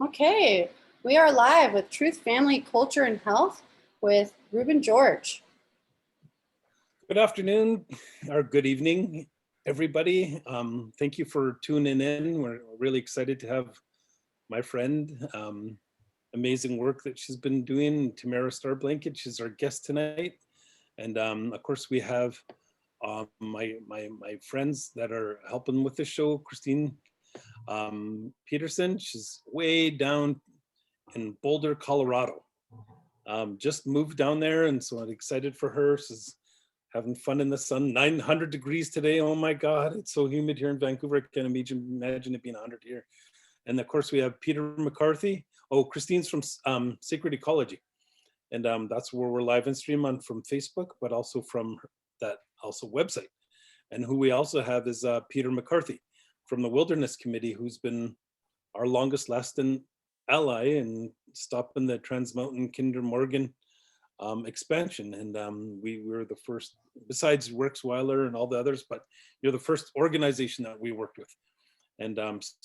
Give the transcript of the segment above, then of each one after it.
Okay, we are live with Truth, Family, Culture, and Health with Ruben George. Good afternoon or good evening, everybody. Thank you for tuning in. We're really excited to have my friend, amazing work that she's been doing, Tamara Starblanket. She's our guest tonight. And of course, we have my friends that are helping with the show, Christine Peterson. She's way down in Boulder, Colorado. Just moved down there, and so I'm excited for her. She's having fun in the sun. 900 degrees today. Oh my God, it's so humid here in Vancouver. I can't imagine it being 100 here. And of course, we have Peter McCarthy. Oh, Christine's from Sacred Ecology, and that's where we're live and stream on from Facebook, but also from that website. And who we also have is Peter McCarthy from the Wilderness Committee, who's been our longest lasting ally and stopping the Trans Mountain Kinder Morgan expansion. And we were the first, besides Worksweiler and all the others, but you're the first organization that we worked with. And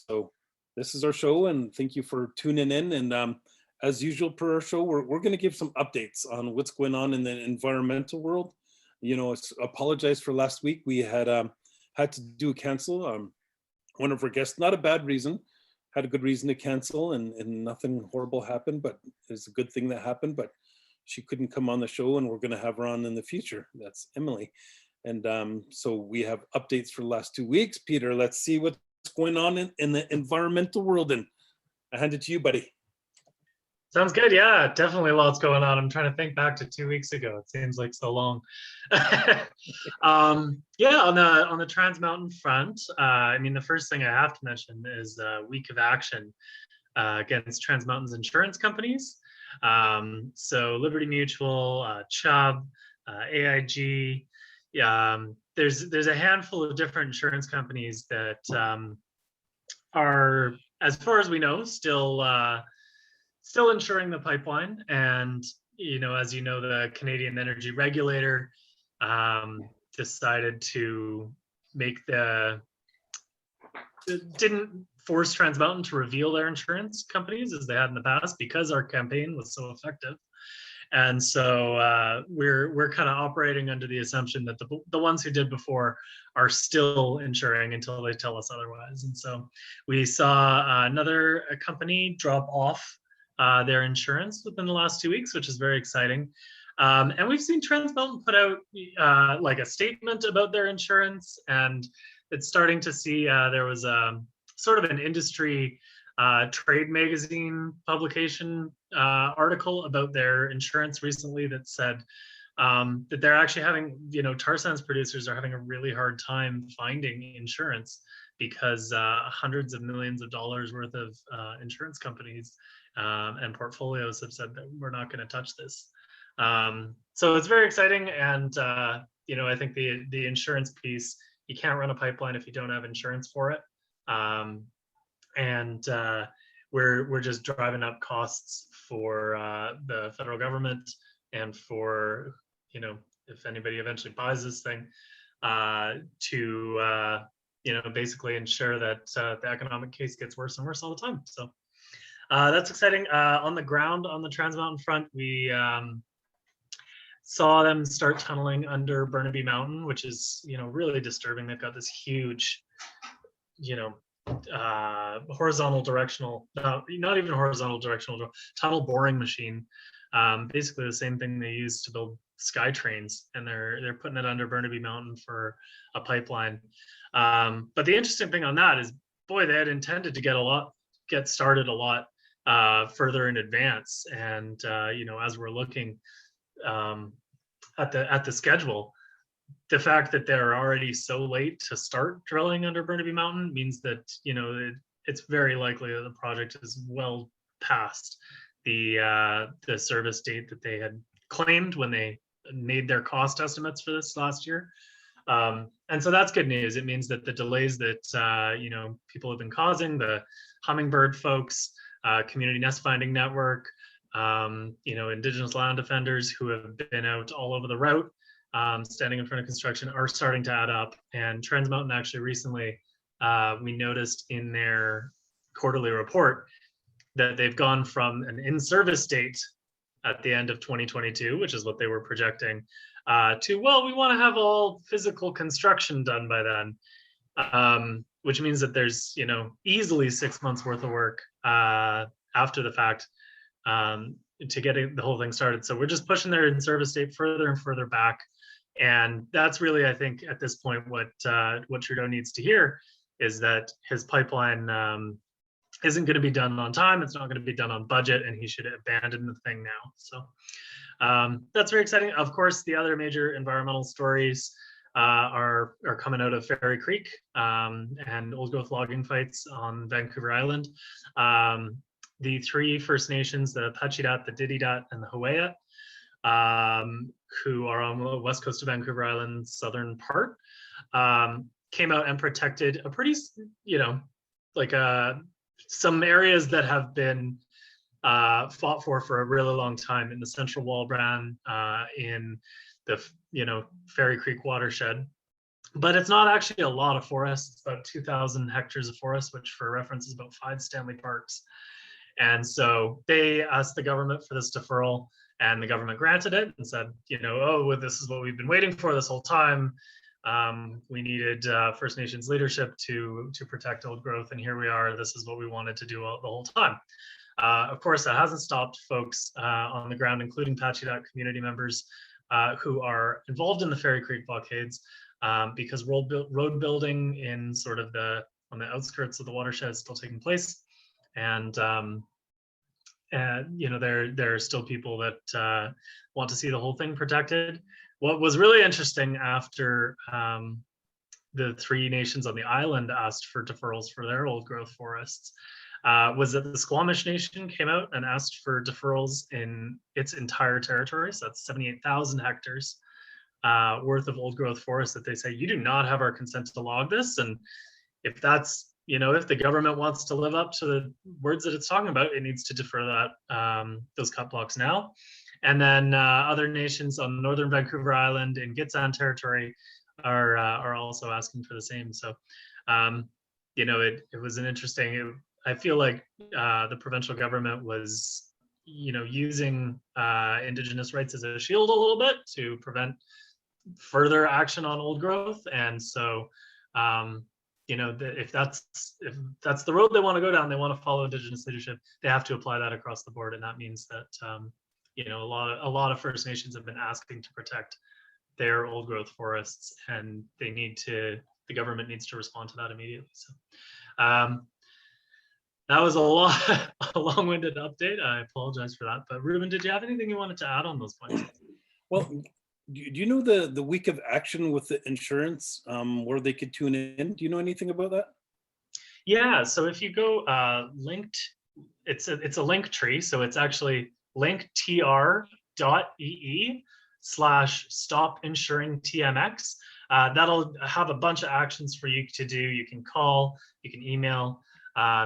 so this is our show, and thank you for tuning in. And as usual per our show, we're going to give some updates on what's going on in the environmental world. You know, apologize for last week. We had had to cancel. One of our guests, not a bad reason, had a good reason to cancel, and nothing horrible happened, but it's a good thing that happened. But she couldn't come on the show, and we're going to have her on in the future. That's Emily. And so we have updates for the last 2 weeks. Peter, let's see what's going on in the environmental world. And I hand it to you, buddy. Sounds good. Yeah, definitely lots going on. I'm trying to think back to 2 weeks ago. It seems like so long. Yeah, on the Trans Mountain front, I mean, the first thing I have to mention is a week of action against Trans Mountain's insurance companies. So Liberty Mutual, Chubb, AIG. There's a handful of different insurance companies that are, as far as we know, still insuring the pipeline. And, you know, as you know, the Canadian energy regulator decided to didn't force Trans Mountain to reveal their insurance companies as they had in the past, because our campaign was so effective. And so we're kind of operating under the assumption that the ones who did before are still insuring until they tell us otherwise. And so we saw another company drop off their insurance within the last 2 weeks, which is very exciting. And we've seen Trans Mountain put out like a statement about their insurance, and it's starting to see there was a sort of an industry trade magazine publication article about their insurance recently that said that they're actually having, you know, tar sands producers are having a really hard time finding insurance because hundreds of millions of dollars worth of insurance companies and portfolios have said that we're not going to touch this. So it's very exciting. And, you know, I think the insurance piece, you can't run a pipeline if you don't have insurance for it. And we're just driving up costs for the federal government and for, you know, if anybody eventually buys this thing, to, you know, basically ensure that the economic case gets worse and worse all the time. So that's exciting. On the ground, on the Trans Mountain front, we saw them start tunneling under Burnaby Mountain, which is, you know, really disturbing. They've got this huge, you know, horizontal directional, not even horizontal directional, tunnel boring machine. Basically the same thing they use to build sky trains, and they're putting it under Burnaby Mountain for a pipeline. But the interesting thing on that is, boy, they had intended to get started a lot further in advance. And you know, as we're looking at the schedule, the fact that they're already so late to start drilling under Burnaby Mountain means that, you know, it's very likely that the project is well past the service date that they had claimed when they made their cost estimates for this last year. And so that's good news. It means that the delays that you know, people have been causing, the Hummingbird folks, Community Nest Finding Network, you know, Indigenous land defenders who have been out all over the route, standing in front of construction, are starting to add up. And Trans Mountain actually recently, we noticed in their quarterly report, that they've gone from an in-service date at the end of 2022, which is what they were projecting, to, well, we want to have all physical construction done by then, which means that there's, you know, easily 6 months worth of work after the fact to get the whole thing started. So we're just pushing their in-service date further and further back. And that's really, I think, at this point, what Trudeau needs to hear is that his pipeline isn't going to be done on time. It's not going to be done on budget, and he should abandon the thing now. So that's very exciting. Of course, the other major environmental stories are coming out of Fairy Creek and old growth logging fights on Vancouver Island. The three First Nations, the Pachidat, the Dididat, and the Hawaiiat, who are on the west coast of Vancouver Island's southern part, came out and protected a pretty, you know, like some areas that have been fought for a really long time in the Central Walbran, in the, you know, Fairy Creek watershed. But it's not actually a lot of forest. It's about 2,000 hectares of forest, which for reference is about 5 Stanley Parks. And so they asked the government for this deferral, and the government granted it and said, you know, oh, well, this is what we've been waiting for this whole time. We needed First Nations leadership to protect old growth, and here we are. This is what we wanted to do the whole time. Of course, that hasn't stopped folks on the ground, including Pachidat community members who are involved in the Fairy Creek blockades, because road building in sort of on the outskirts of the watershed is still taking place. And you know, there are still people that want to see the whole thing protected. What was really interesting after the three nations on the island asked for deferrals for their old growth forests was that the Squamish Nation came out and asked for deferrals in its entire territory. So that's 78,000 hectares worth of old growth forest that they say, you do not have our consent to log this. And if that's, you know, if the government wants to live up to the words that it's talking about, it needs to defer that those cut blocks now. And then other nations on northern Vancouver Island in Gitxsan territory are also asking for the same. So, you know, it was an interesting. I feel like the provincial government was, you know, using Indigenous rights as a shield a little bit to prevent further action on old growth. And so, you know, if that's the road they want to go down, they want to follow Indigenous leadership, they have to apply that across the board. And that means that, you know, a lot of First Nations have been asking to protect their old growth forests, and the government needs to respond to that immediately. So that was a long-winded update. I apologize for that. But Ruben, did you have anything you wanted to add on those points? Well, do you know the week of action with the insurance, where they could tune in? Do you know anything about that? Yeah, so if you go linked, it's a link tree. So it's actually linktr.ee/stopinsuringtmx. That'll have a bunch of actions for you to do. You can call, you can email,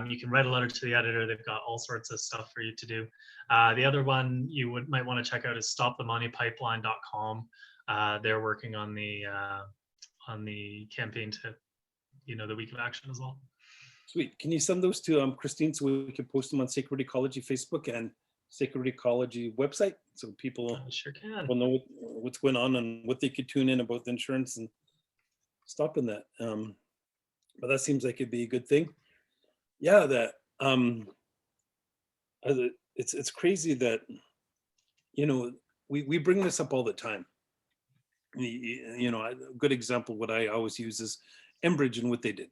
you can write a letter to the editor. They've got all sorts of stuff for you to do. The other one you might want to check out is stopthemoneypipeline.com. They're working on the campaign to, you know, the week of action as well. Sweet. Can you send those to Christine so we can post them on Sacred Ecology Facebook and Sacred Ecology website, so people sure can. will know what's going on and what they could tune in about the insurance and stopping that. But that seems like it'd be a good thing. Yeah, that it's crazy that, you know, we bring this up all the time. You know, a good example, what I always use is Enbridge and what they did.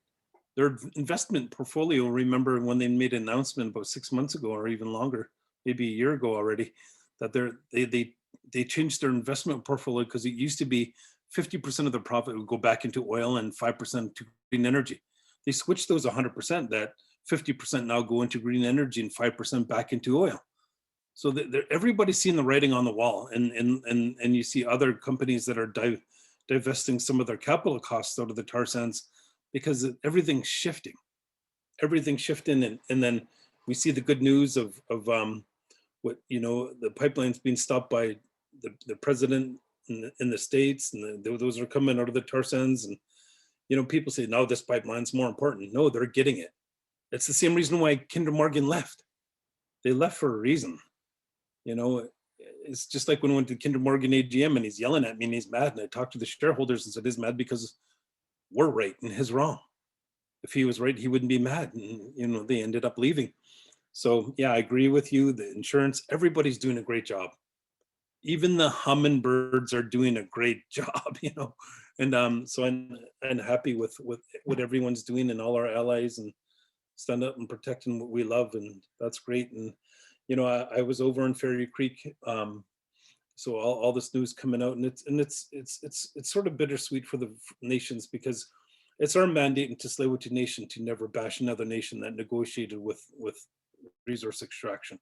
Their investment portfolio, remember when they made an announcement about 6 months ago or even longer, maybe a year ago already, that they changed their investment portfolio because it used to be 50% of the profit would go back into oil and 5% to green energy. They switched those 100%, that 50% now go into green energy and 5% back into oil. So everybody's seeing the writing on the wall, and you see other companies that are divesting some of their capital costs out of the tar sands because everything's shifting. Everything's shifting, and then we see the good news of what, you know, the pipelines being stopped by the president in the States, and those are coming out of the tar sands, and, you know, people say, no, this pipeline's more important. No, they're getting it. It's the same reason why Kinder Morgan left. they left for a reason. You know, it's just like when we went to Kinder Morgan AGM and he's yelling at me and he's mad, and I talked to the shareholders and said he's mad because we're right and he's wrong. If he was right, he wouldn't be mad. And, you know, they ended up leaving. So yeah, I agree with you. The insurance, everybody's doing a great job. Even the hummingbirds are doing a great job, you know. And so I'm happy with what everyone's doing and all our allies, and stand up and protecting what we love, and that's great. And you know, I was over in Fairy Creek, so all this news coming out, and it's sort of bittersweet for the nations, because it's our mandate in Tsleil-Waututh Nation to never bash another nation that negotiated with resource extraction.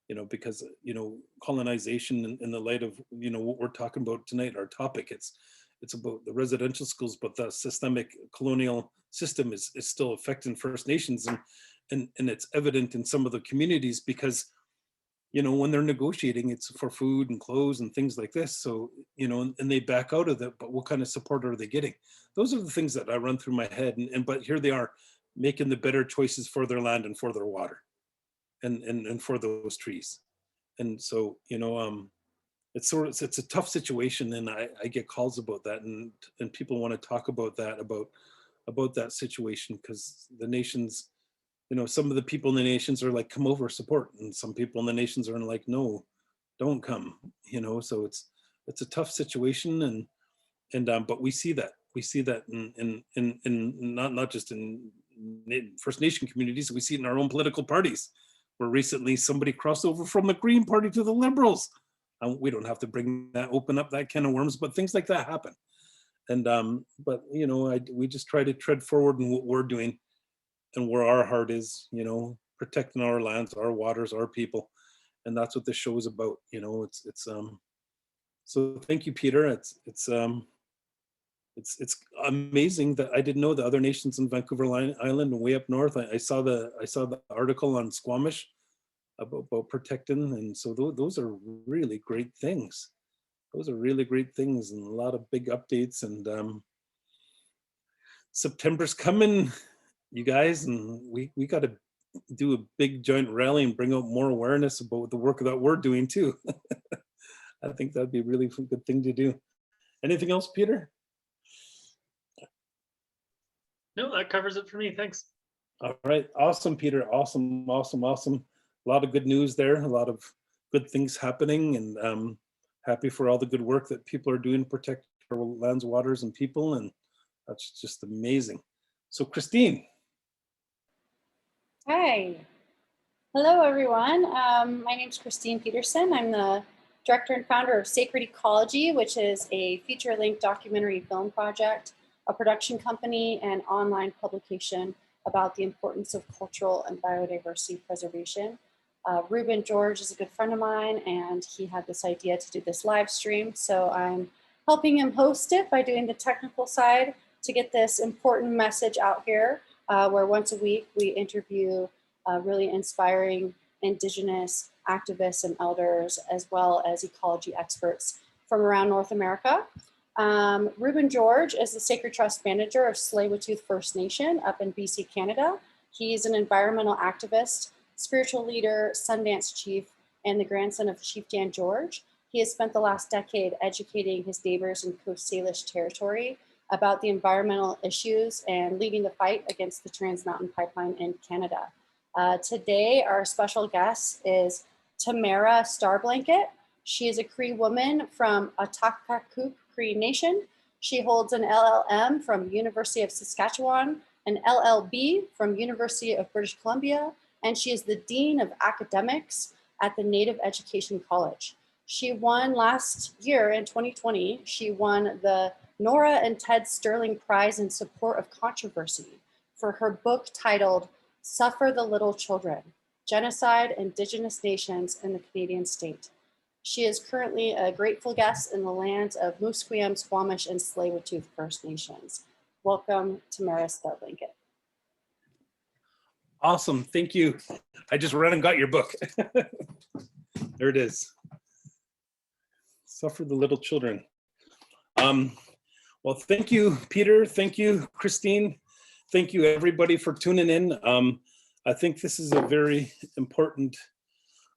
You know, because, you know, colonization in the light of, you know, what we're talking about tonight, our topic, it's about the residential schools, but the systemic colonial system is still affecting First Nations, and it's evident in some of the communities, because, you know, when they're negotiating, it's for food and clothes and things like this. So, you know, and they back out of that, but what kind of support are they getting? Those are the things that I run through my head, but here they are making the better choices for their land and for their water. And for those trees. And so, you know, it's a tough situation, and I get calls about that, and people want to talk about that, about that situation, because the nations, you know, some of the people in the nations are like, come over, support, and some people in the nations are like, no, don't come, you know. So it's a tough situation, and but we see that in not just in First Nation communities, we see it in our own political parties, where recently somebody crossed over from the Green Party to the Liberals. We don't have to open up that can of worms, but things like that happen. And but you know, we just try to tread forward in what we're doing and where our heart is, you know, protecting our lands, our waters, our people, and that's what this show is about. You know, it's so thank you, Peter. It's amazing that I didn't know the other nations in Vancouver Island and way up north. I saw the article on Squamish about protecting, and so those are really great things. Those are really great things, and a lot of big updates. And September's coming, you guys, and we got to do a big joint rally and bring out more awareness about the work that we're doing too. I think that'd be a really good thing to do. Anything else, Peter? No, that covers it for me. Thanks. All right. Awesome, Peter. Awesome. A lot of good news there. A lot of good things happening, and happy for all the good work that people are doing to protect our lands, waters, and people. And that's just amazing. So Christine. Hi. Hello, everyone. My name is Christine Peterson. I'm the director and founder of Sacred Ecology, which is a feature-length documentary film project, a production company, and online publication about the importance of cultural and biodiversity preservation. Ruben George is a good friend of mine, and he had this idea to do this live stream. So I'm helping him host it by doing the technical side to get this important message out here, where once a week we interview really inspiring Indigenous activists and elders, as well as ecology experts from around North America. Ruben George is the Sacred Trust Manager of Tsleil-Waututh First Nation up in BC, Canada. He's an environmental activist, spiritual leader, Sundance chief, and the grandson of Chief Dan George. He has spent the last decade educating his neighbors in Coast Salish territory about the environmental issues and leading the fight against the Trans Mountain Pipeline in Canada. Today, our special guest is Tamara Starblanket. She is a Cree woman from Ahtahkakoop Cree Nation. She holds an LLM from University of Saskatchewan, an LLB from University of British Columbia, and she is the Dean of Academics at the Native Education College. She won last year in 2020, she won the Nora and Ted Sterling Prize in Support of Controversy for her book titled Suffer the Little Children, Genocide, Indigenous Nations in the Canadian State. She is currently a grateful guest in the lands of Musqueam, Squamish, and Tsleil-Waututh First Nations. Welcome, Tamara Starblanket. Awesome, thank you. I just ran and got your book. There it is. Suffer the Little Children. Well, thank you, Peter. Thank you, Christine. Thank you, everybody, for tuning in. I think this is a very important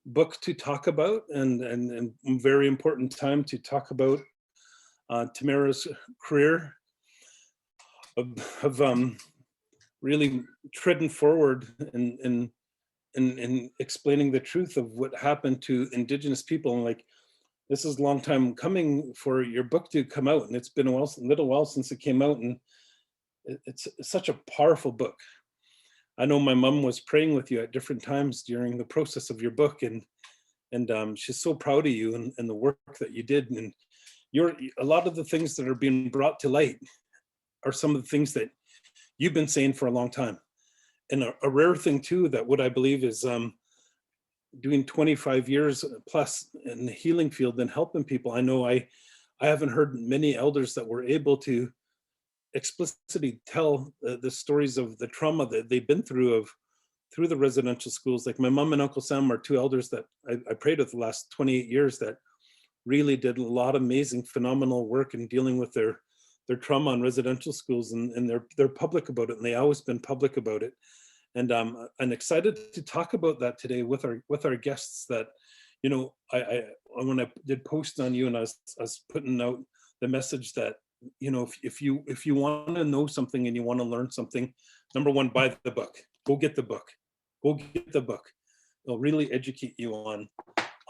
book to talk about, and very important time to talk about Tamara's career of really treading forward and explaining the truth of what happened to Indigenous people. And like, this is a long time coming for your book to come out, and it's been a little while since it came out, and it's such a powerful book. I know my mom was praying with you at different times during the process of your book, and she's so proud of you and the work that you did. And a lot of the things that are being brought to light are some of the things that you've been saying for a long time. And a rare thing too, that what I believe is doing 25 years plus in the healing field and helping people. I know I haven't heard many elders that were able to explicitly tell the stories of the trauma that they've been through the residential schools. Like my mom and Uncle Sam are two elders that I prayed with the last 28 years that really did a lot of amazing, phenomenal work in dealing with their trauma in residential schools, and they're public about it, and they always been public about it. And I'm excited to talk about that today with our guests. That, you know, I when I did post on you, and I was putting out the message that, you know, if you want to know something and you want to learn something, number one, buy the book. Go get the book. Go get the book. It'll really educate you on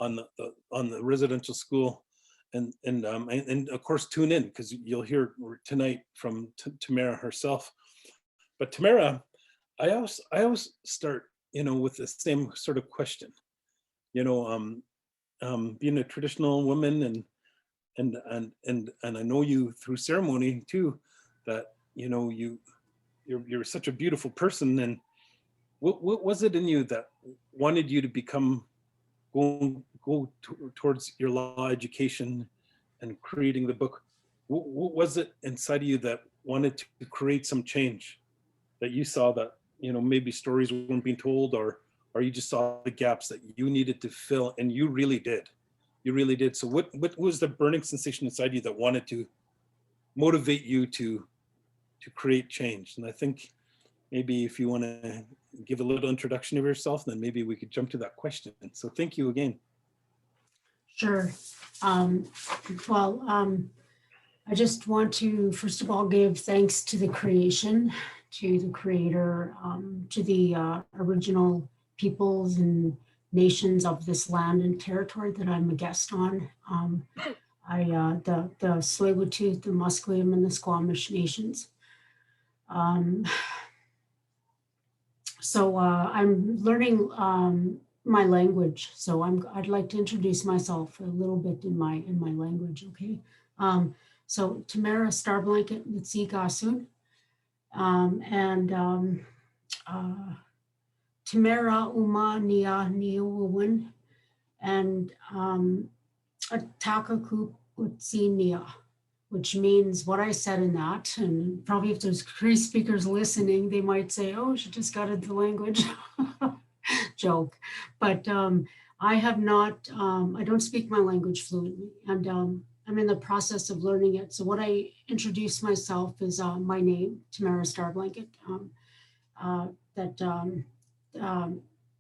the residential school, and of course tune in, because you'll hear tonight from Tamara herself. But Tamara, I always start, you know, with the same sort of question. You know, being a traditional woman, and I know you through ceremony too, that, you know, you're such a beautiful person. And what was it in you that wanted you to go towards your law education and creating the book? What was it inside of you that wanted to create some change, that you saw that, you know, maybe stories weren't being told, or you just saw the gaps that you needed to fill, and you really did. You really did. So what was the burning sensation inside you that wanted to motivate you to create change? And I think maybe if you want to give a little introduction of yourself, then maybe we could jump to that question. So thank you again. Sure. I just want to, first of all, give thanks to the creation, to the creator, to the original peoples and nations of this land and territory that I'm a guest on. The Tsleil-Waututh, the Musqueam, and the Squamish nations. So I'm learning my language. So I'd like to introduce myself a little bit in my language, okay? So Tamara Starblanket Nitsi and Tamara Uma Nia Niuwin and Ahtahkakoop Cree Nia, which means what I said in that. And probably if there's Cree speakers listening, they might say, oh, she just got into the language. Joke. But I have not, I don't speak my language fluently, and I'm in the process of learning it. So what I introduce myself is my name, Tamara Starblanket.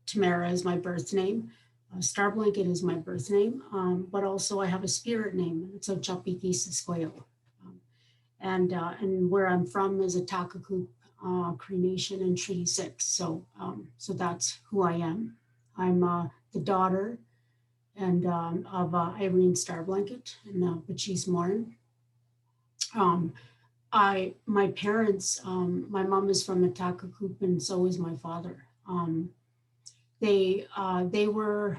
Tamara is my birth name. Starblanket is my birth name, but also I have a spirit name. It's Ochapiki Siskoyo. And where I'm from is Ahtahkakoop Cree Nation in Treaty 6. So that's who I am. I'm the daughter of Irene Starblanket and Bachis Morin. My parents, my mom is from Ahtahkakoop, and so is my father. They were,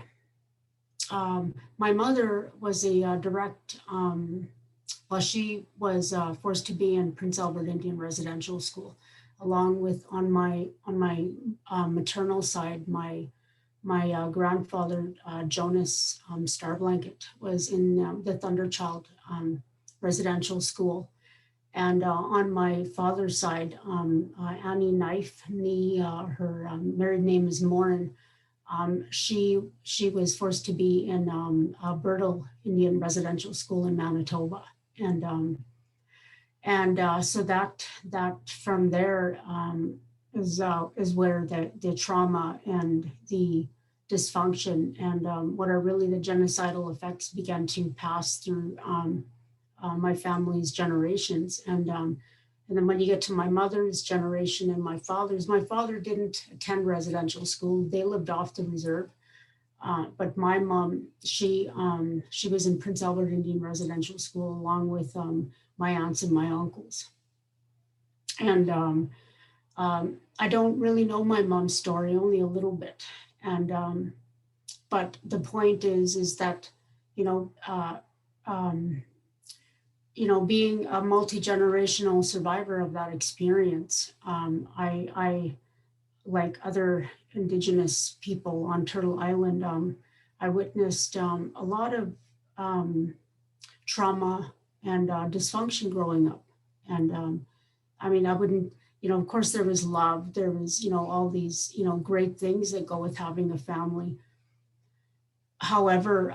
my mother was a direct, well, she was forced to be in Prince Albert Indian Residential School, along with on my maternal side, my grandfather, Jonas Starblanket, was in the Thunderchild Residential School. And on my father's side, Annie Knife, her married name is Morin. She was forced to be in Birtle Indian Residential School in Manitoba, and so that from there is where the trauma and the dysfunction, and what are really the genocidal effects began to pass through my family's generations. And then when you get to my mother's generation and my father didn't attend residential school. They lived off the reserve. But my mom, she was in Prince Albert Indian Residential School along with my aunts and my uncles. And I don't really know my mom's story, only a little bit. And but the point is that, being a multi-generational survivor of that experience, I like other Indigenous people on Turtle Island, I witnessed a lot of trauma and dysfunction growing up. And I mean, I wouldn't, of course there was love, there was, all these, great things that go with having a family. However,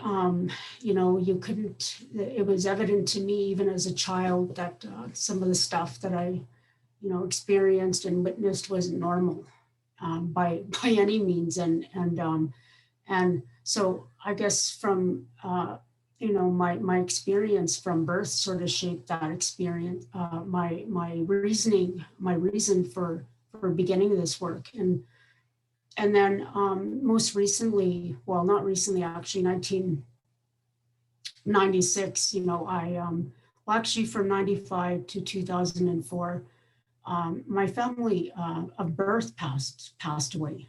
you couldn't, it was evident to me even as a child that some of the stuff that I, experienced and witnessed wasn't normal. By any means, and so I guess from my experience from birth sort of shaped that experience, my reason for beginning this work, and then most recently, well, not recently, actually 1996, actually from 95 to 2004. My family of birth passed away,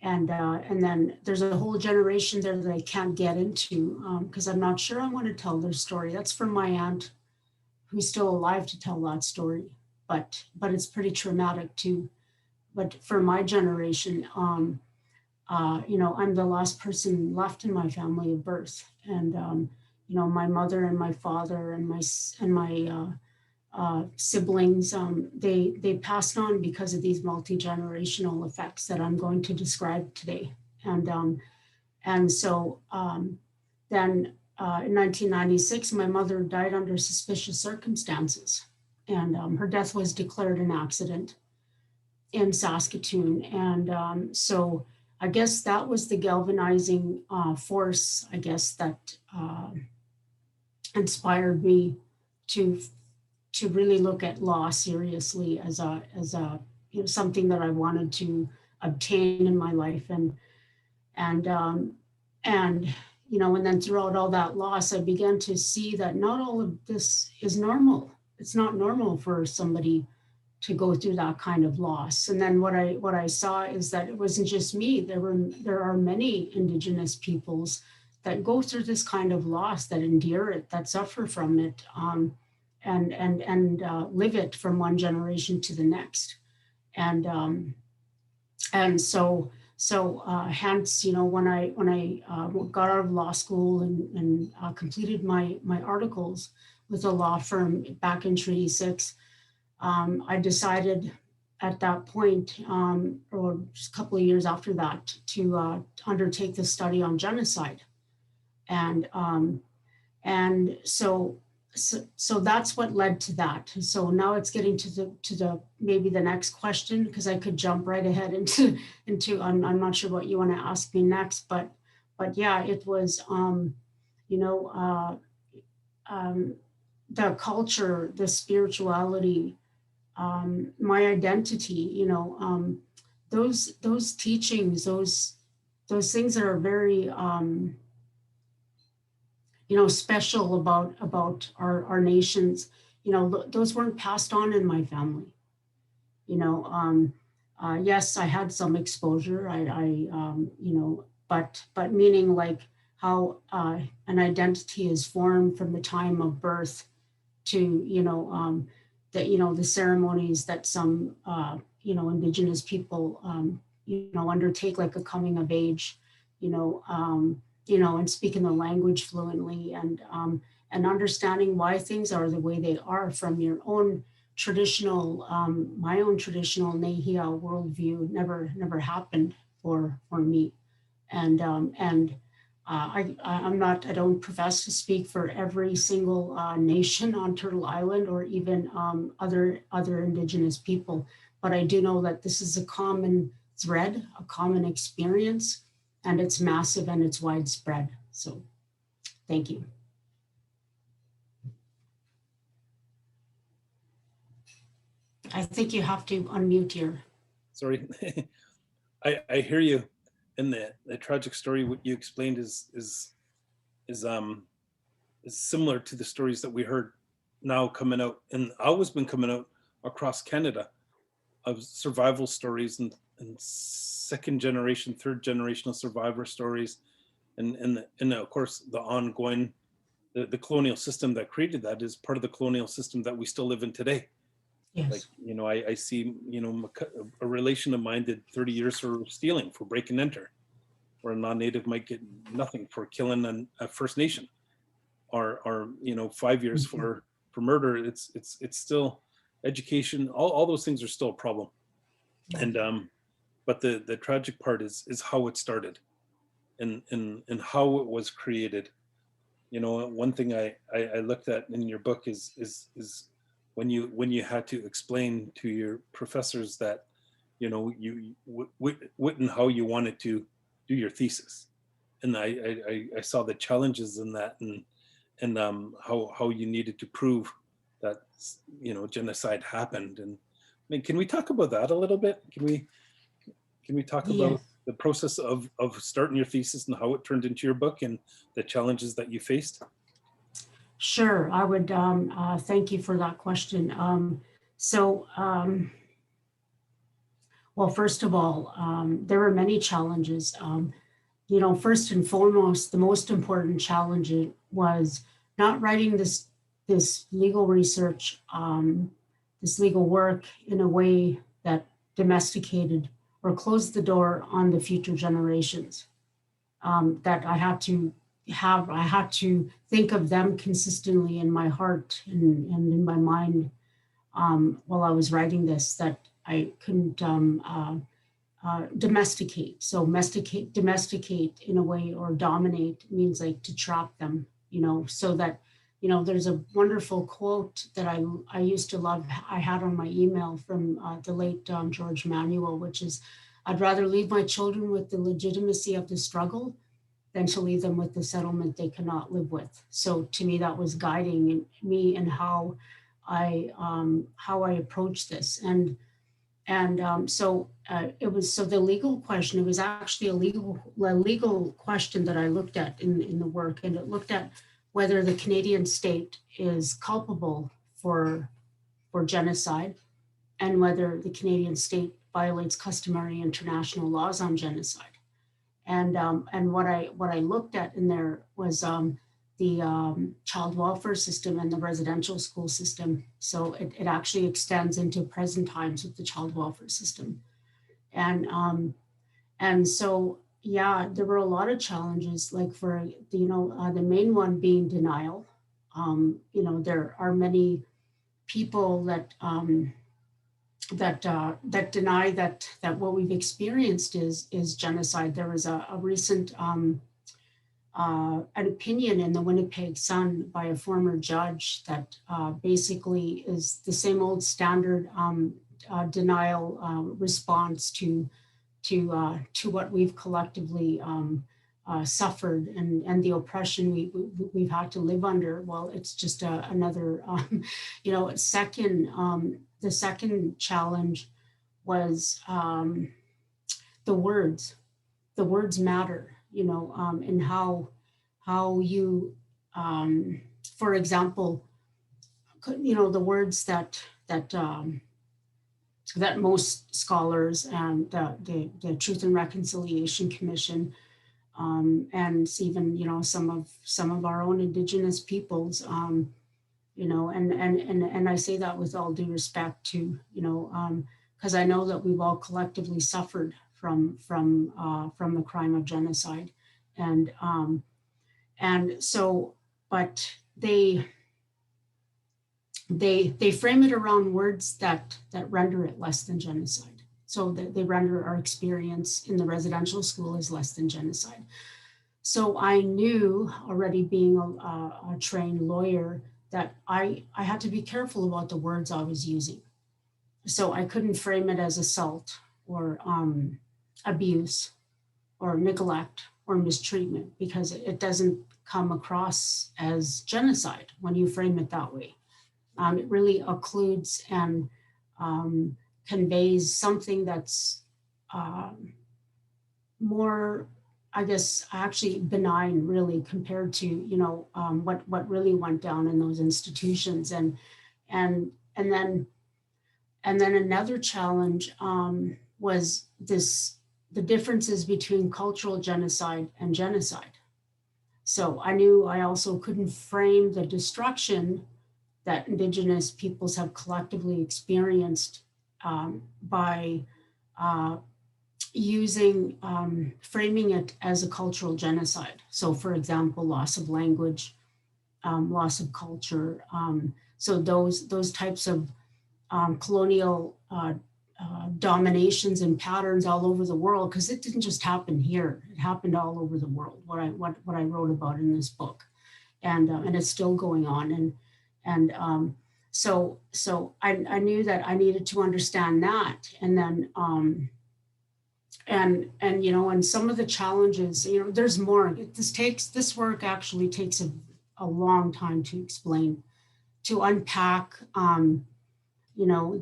and then there's a whole generation there that I can't get into because I'm not sure I want to tell their story. That's from my aunt, who's still alive to tell that story, but it's pretty traumatic too. But for my generation, I'm the last person left in my family of birth, and my mother and my father and my siblings, they passed on because of these multi-generational effects that I'm going to describe today. And so then in 1996, my mother died under suspicious circumstances, and her death was declared an accident in Saskatoon. And so I guess that was the galvanizing force, I guess, that inspired me to really look at law seriously as a something that I wanted to obtain in my life, and then throughout all that loss, I began to see that not all of this is normal. It's not normal for somebody to go through that kind of loss. And then what I saw is that it wasn't just me. There are many Indigenous peoples that go through this kind of loss, that endure it, that suffer from it. And live it from one generation to the next, and so hence, when I got out of law school and completed my articles with a law firm back in Treaty 6, I decided at that point, or just a couple of years after that, to undertake the study on genocide, and so that's what led to that. So now it's getting to the maybe the next question, because I could jump right ahead into I'm not sure what you want to ask me next, but yeah, it was the culture, the spirituality, my identity, those teachings, those things that are very special about our nations, those weren't passed on in my family. Yes, I had some exposure, but meaning like how an identity is formed from the time of birth to, the ceremonies that some, Indigenous people, undertake, like a coming of age, and speaking the language fluently, and understanding why things are the way they are from your own traditional, my own traditional Nehia worldview never happened for me, and I don't profess to speak for every single nation on Turtle Island, or even other Indigenous people, but I do know that this is a common thread, a common experience and it's massive and it's widespread. So thank you. I think you have to unmute your. Sorry. I hear you. And the tragic story what you explained is similar to the stories that we heard now coming out, and always been coming out across Canada, of survival stories and second generation, third generational survivor stories, and of course the ongoing, the colonial system that created that is part of the colonial system that we still live in today. Yes. Like, you know, I see, you know, a relation of mine did 30 years for stealing, for break and enter, where a non-native might get nothing for killing a First Nation, or you know, 5 years for murder. It's still education. All those things are still a problem. And but the tragic part is how it started, and how it was created. You know, one thing I looked at in your book is when you had to explain to your professors that, you know, you wouldn't how you wanted to do your thesis, and I saw the challenges in that, and how you needed to prove that, you know, genocide happened. And I mean, can we talk about that a little bit? Can we talk about the process of starting your thesis and how it turned into your book and the challenges that you faced? Sure, I would thank you for that question. Well, first of all, there were many challenges. You know, first and foremost, the most important challenge was not writing this legal research, this legal work in a way that domesticated or closed the door on the future generations. That I had to think of them consistently in my heart and in my mind while I was writing this, that I couldn't domesticate. So domesticate in a way, or dominate, means like to trap them, you know, so that, you know, there's a wonderful quote that I used to love. I had on my email from the late George Manuel, which is, "I'd rather leave my children with the legitimacy of the struggle than to leave them with the settlement they cannot live with." So to me, that was guiding me and how I approach this. And so it was, so the legal question, it was actually a legal question that I looked at in the work, and it looked at whether the Canadian state is culpable for genocide, and whether the Canadian state violates customary international laws on genocide. And what I looked at in there was the child welfare system and the residential school system. So it actually extends into present times with the child welfare system. And so, yeah, there were a lot of challenges, like for, you know, the main one being denial. You know, there are many people that that deny that what we've experienced is genocide. There was a recent an opinion in the Winnipeg Sun by a former judge that basically is the same old standard denial response to what we've collectively suffered and the oppression we've had to live under. Well, it's just another, you know, the second challenge was the words. The words matter, you know, and how you, for example, you know, the words that most scholars and the Truth and Reconciliation Commission, and even, you know, some of our own Indigenous peoples, you know, and I say that with all due respect to, you know, because I know that we've all collectively suffered from the crime of genocide, and so, but they frame it around words that render it less than genocide. So that they render our experience in the residential school as less than genocide. So I knew already, being a trained lawyer, that I had to be careful about the words I was using. So I couldn't frame it as assault or abuse, or neglect or mistreatment, because it doesn't come across as genocide when you frame it that way. It really occludes and conveys something that's more, I guess, actually benign, really, compared to, you know, what really went down in those institutions. And then another challenge was the differences between cultural genocide and genocide. So I knew I also couldn't frame the destruction that Indigenous peoples have collectively experienced by framing it as a cultural genocide. So for example, loss of language, loss of culture. So those types of colonial dominations and patterns all over the world, because it didn't just happen here, it happened all over the world, what I wrote about in this book. And it's still going on. So I knew that I needed to understand that. And then, and you know, and some of the challenges, you know, there's more. This work actually takes a long time to explain, to unpack, you know,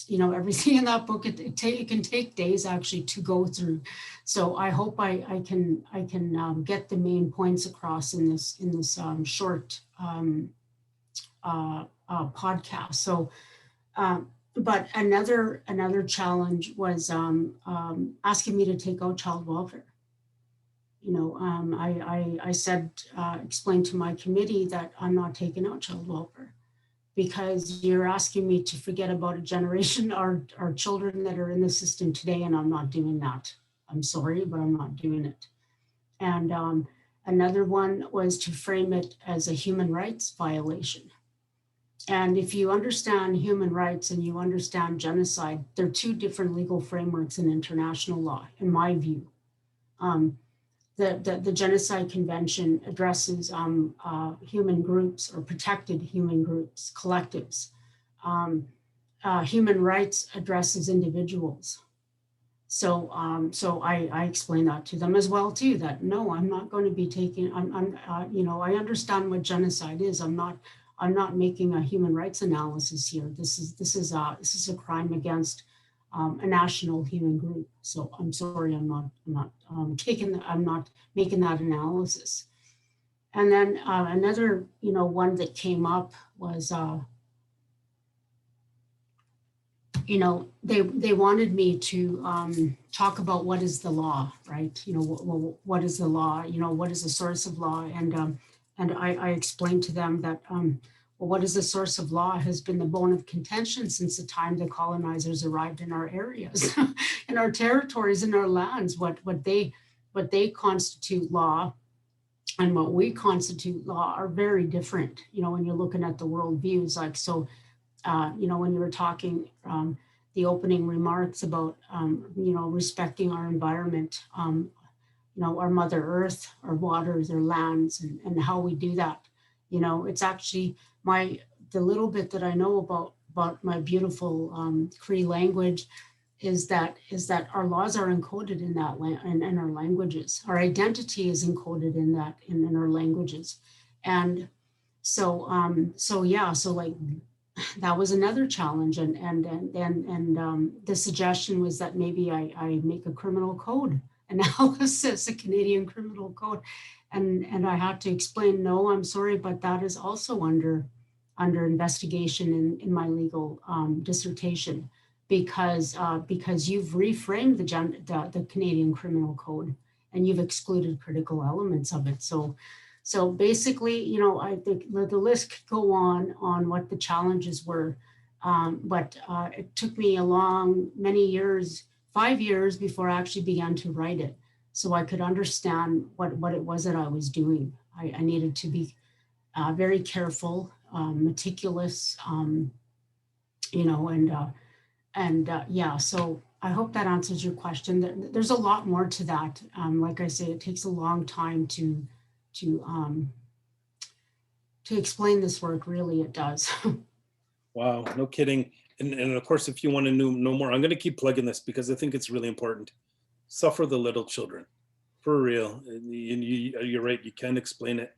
you know, everything in that book. It can take days actually to go through. So I hope I can get the main points across in this short podcast. So, but another challenge was asking me to take out child welfare. You know, I said, explained to my committee that I'm not taking out child welfare, because you're asking me to forget about a generation, our children that are in the system today, and I'm not doing that. I'm sorry, but I'm not doing it. And another one was to frame it as a human rights violation. And if you understand human rights and you understand genocide, they're two different legal frameworks in international law, in my view. The Genocide Convention addresses human groups, or protected human groups, collectives. Human rights addresses individuals. So I explain that to them as well too, that no, I'm not going to be taking, you know, I understand what genocide is. I'm not making a human rights analysis here. This is a crime against a national human group. So I'm sorry, I'm not making that analysis. And then another, you know, one that came up was, you know, they wanted me to talk about what is the law, right? You know, what is the law? You know, what is the source of law? And I explained to them that, well, what is the source of law has been the bone of contention since the time the colonizers arrived in our areas, in our territories, in our lands. What they constitute law and what we constitute law are very different. You know, when you're looking at the world views, like, so, you know, when you were talking, the opening remarks about, you know, respecting our environment, you know, our Mother Earth, our waters, our lands, and how we do that. You know, it's actually the little bit that I know about my beautiful Cree language is that our laws are encoded in that in our languages. Our identity is encoded in that in our languages, and so yeah, so like that was another challenge, and the suggestion was that maybe I make a criminal code analysis, a Canadian criminal code, and I had to explain, no, I'm sorry, but that is also under investigation in my legal dissertation, because you've reframed the Canadian Criminal Code and you've excluded critical elements of it. So basically, you know, I think the list could go on what the challenges were, but it took me many years, 5 years before I actually began to write it, so I could understand what it was that I was doing. I needed to be very careful, meticulous, you know, and yeah, so I hope that answers your question. There's a lot more to that. Like I say, it takes a long time to explain this work, really, it does. Wow, no kidding. And of course, if you want to know more, I'm going to keep plugging this because I think it's really important. suffer the little children, for real. And you're right, you can't explain it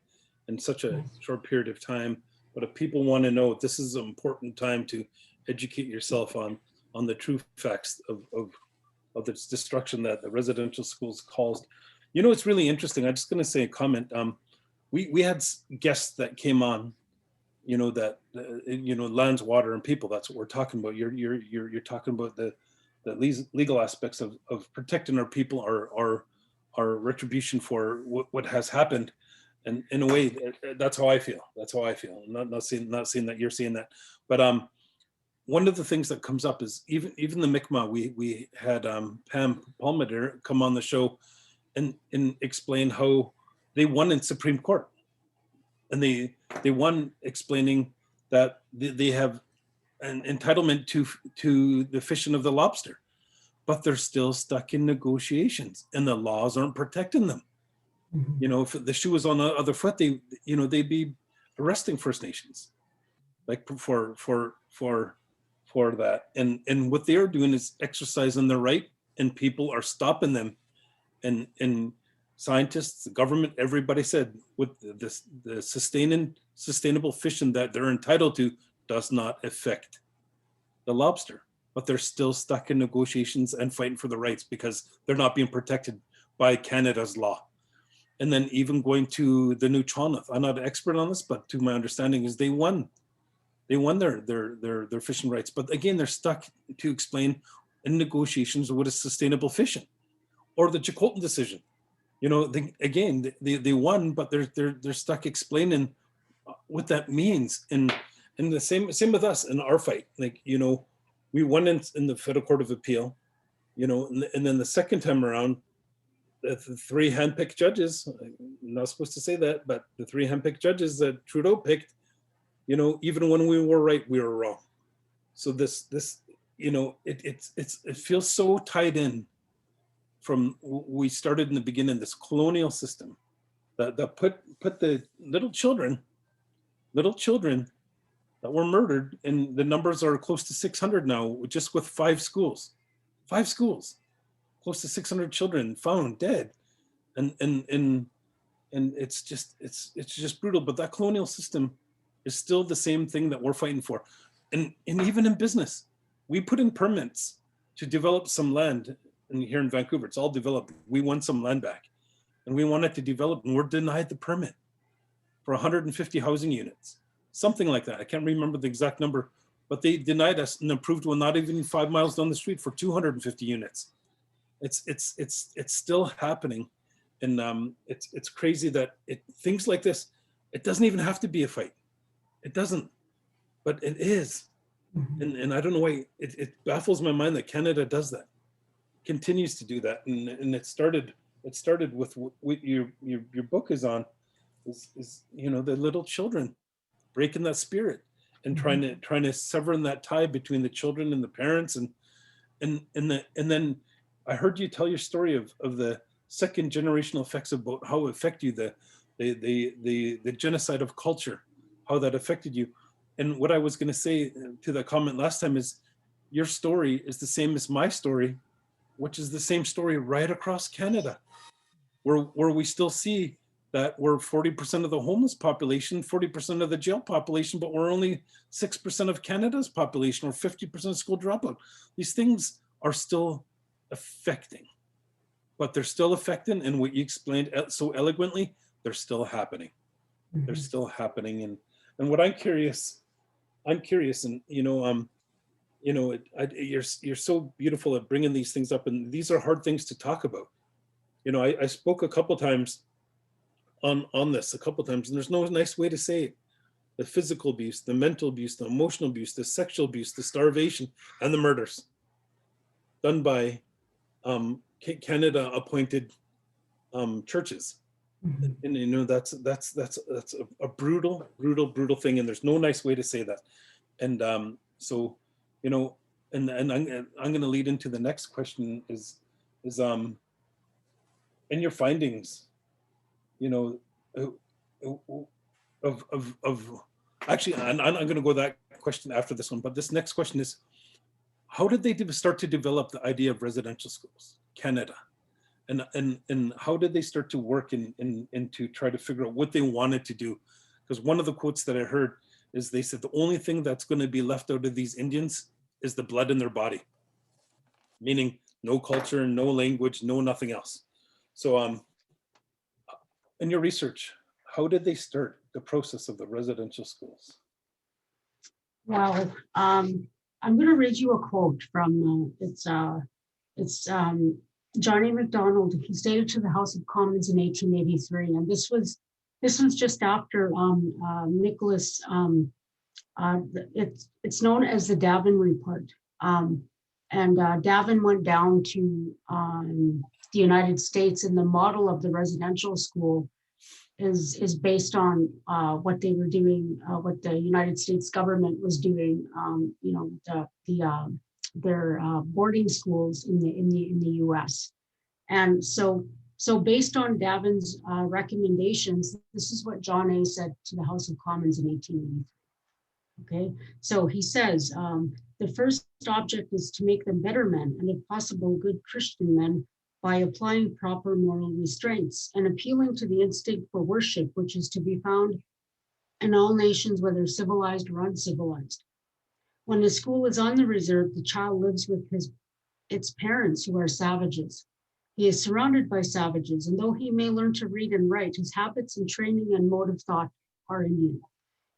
in such a short period of time. But if people want to know, this is an important time to educate yourself on the true facts of this destruction that the residential schools caused. You know, it's really interesting. I'm just going to say a comment. We had guests that came on, you know, that you know, lands, water, and people. That's what we're talking about. You're talking about the legal aspects of protecting our people, our retribution for what has happened. And in a way, that's how I feel. That's how I feel. Not saying that you're saying that, but one of the things that comes up is even the Mi'kmaq. We had Pam Palmater come on the show and explain how they won in Supreme Court, and they won explaining that they have an entitlement to the fishing of the lobster, but they're still stuck in negotiations, and the laws aren't protecting them. You know, if the shoe was on the other foot, they'd be arresting First Nations, like for that. And what they are doing is exercising their right, and people are stopping them. And scientists, the government, everybody said with the sustainable fishing that they're entitled to does not affect the lobster, but they're still stuck in negotiations and fighting for the rights because they're not being protected by Canada's law. And then even going to the New Chawnath, I'm not an expert on this, but to my understanding is they won their fishing rights. But again, they're stuck to explain in negotiations what is sustainable fishing, or the Chilcotin decision. You know, they won, but they're stuck explaining what that means. And the same with us in our fight. Like, you know, we won in the Federal Court of Appeal, you know, and then the second time around, the three handpicked judges, I'm not supposed to say that, but the three handpicked judges that Trudeau picked, you know, even when we were right, we were wrong. So this, you know, it feels so tied in from we started in the beginning, this colonial system that put the little children that were murdered, and the numbers are close to 600 now, just with 5 schools, close to 600 children found dead. And it's just brutal. But that colonial system is still the same thing that we're fighting for. And even in business, we put in permits to develop some land. And here in Vancouver, it's all developed. We won some land back, and we wanted to develop, and we're denied the permit for 150 housing units, something like that. I can't remember the exact number, but they denied us and approved one not even 5 miles down the street for 250 units. It's still happening, and it's crazy that things like this, it doesn't even have to be a fight. It doesn't, but it is. And I don't know why it baffles my mind that Canada does that, continues to do that. And it started with what your book is on, is you know, the little children breaking that spirit and trying to sever that tie between the children and the parents, and then I heard you tell your story of the second generational effects of how it affected you, the genocide of culture, how that affected you. And what I was going to say to the comment last time is, your story is the same as my story, which is the same story right across Canada, where we still see that we're 40% of the homeless population, 40% of the jail population, but we're only 6% of Canada's population, or 50% school dropout. These things are still affecting, but they're still affecting. And what you explained so eloquently, they're still happening. They're still happening. And what I'm curious, and you're so beautiful at bringing these things up, and these are hard things to talk about. You know, I spoke a couple times on this, and there's no nice way to say it. The physical abuse, the mental abuse, the emotional abuse, the sexual abuse, the starvation, and the murders done by Canada appointed churches. And you know, that's a brutal thing, and there's no nice way to say that. And so, you know, and I'm going to lead into the next question is in your findings, you know, of actually, I'm going to go that question after this one, but this next question is, how did they start to develop the idea of residential schools, Canada? And how did they start to work in to try to figure out what they wanted to do? Because one of the quotes that I heard is they said the only thing that's going to be left out of these Indians is the blood in their body, meaning no culture, no language, no nothing else. So in your research, how did they start the process of the residential schools? Well, I'm going to read you a quote from it's Johnny MacDonald. He stated to the House of Commons in 1883, and this was just after Nicholas. It's known as the Davin Report, and Davin went down to the United States, and the model of the residential school is based on what they were doing, what the United States government was doing. Their boarding schools in the U.S. And so based on Davin's recommendations, this is what John A. said to the House of Commons in 1883. Okay, so he says, the first object is to make them better men and if possible good Christian men by applying proper moral restraints and appealing to the instinct for worship, which is to be found in all nations, whether civilized or uncivilized. When the school is on the reserve, the child lives with its parents who are savages. He is surrounded by savages, and though he may learn to read and write, his habits and training and mode of thought are Indian.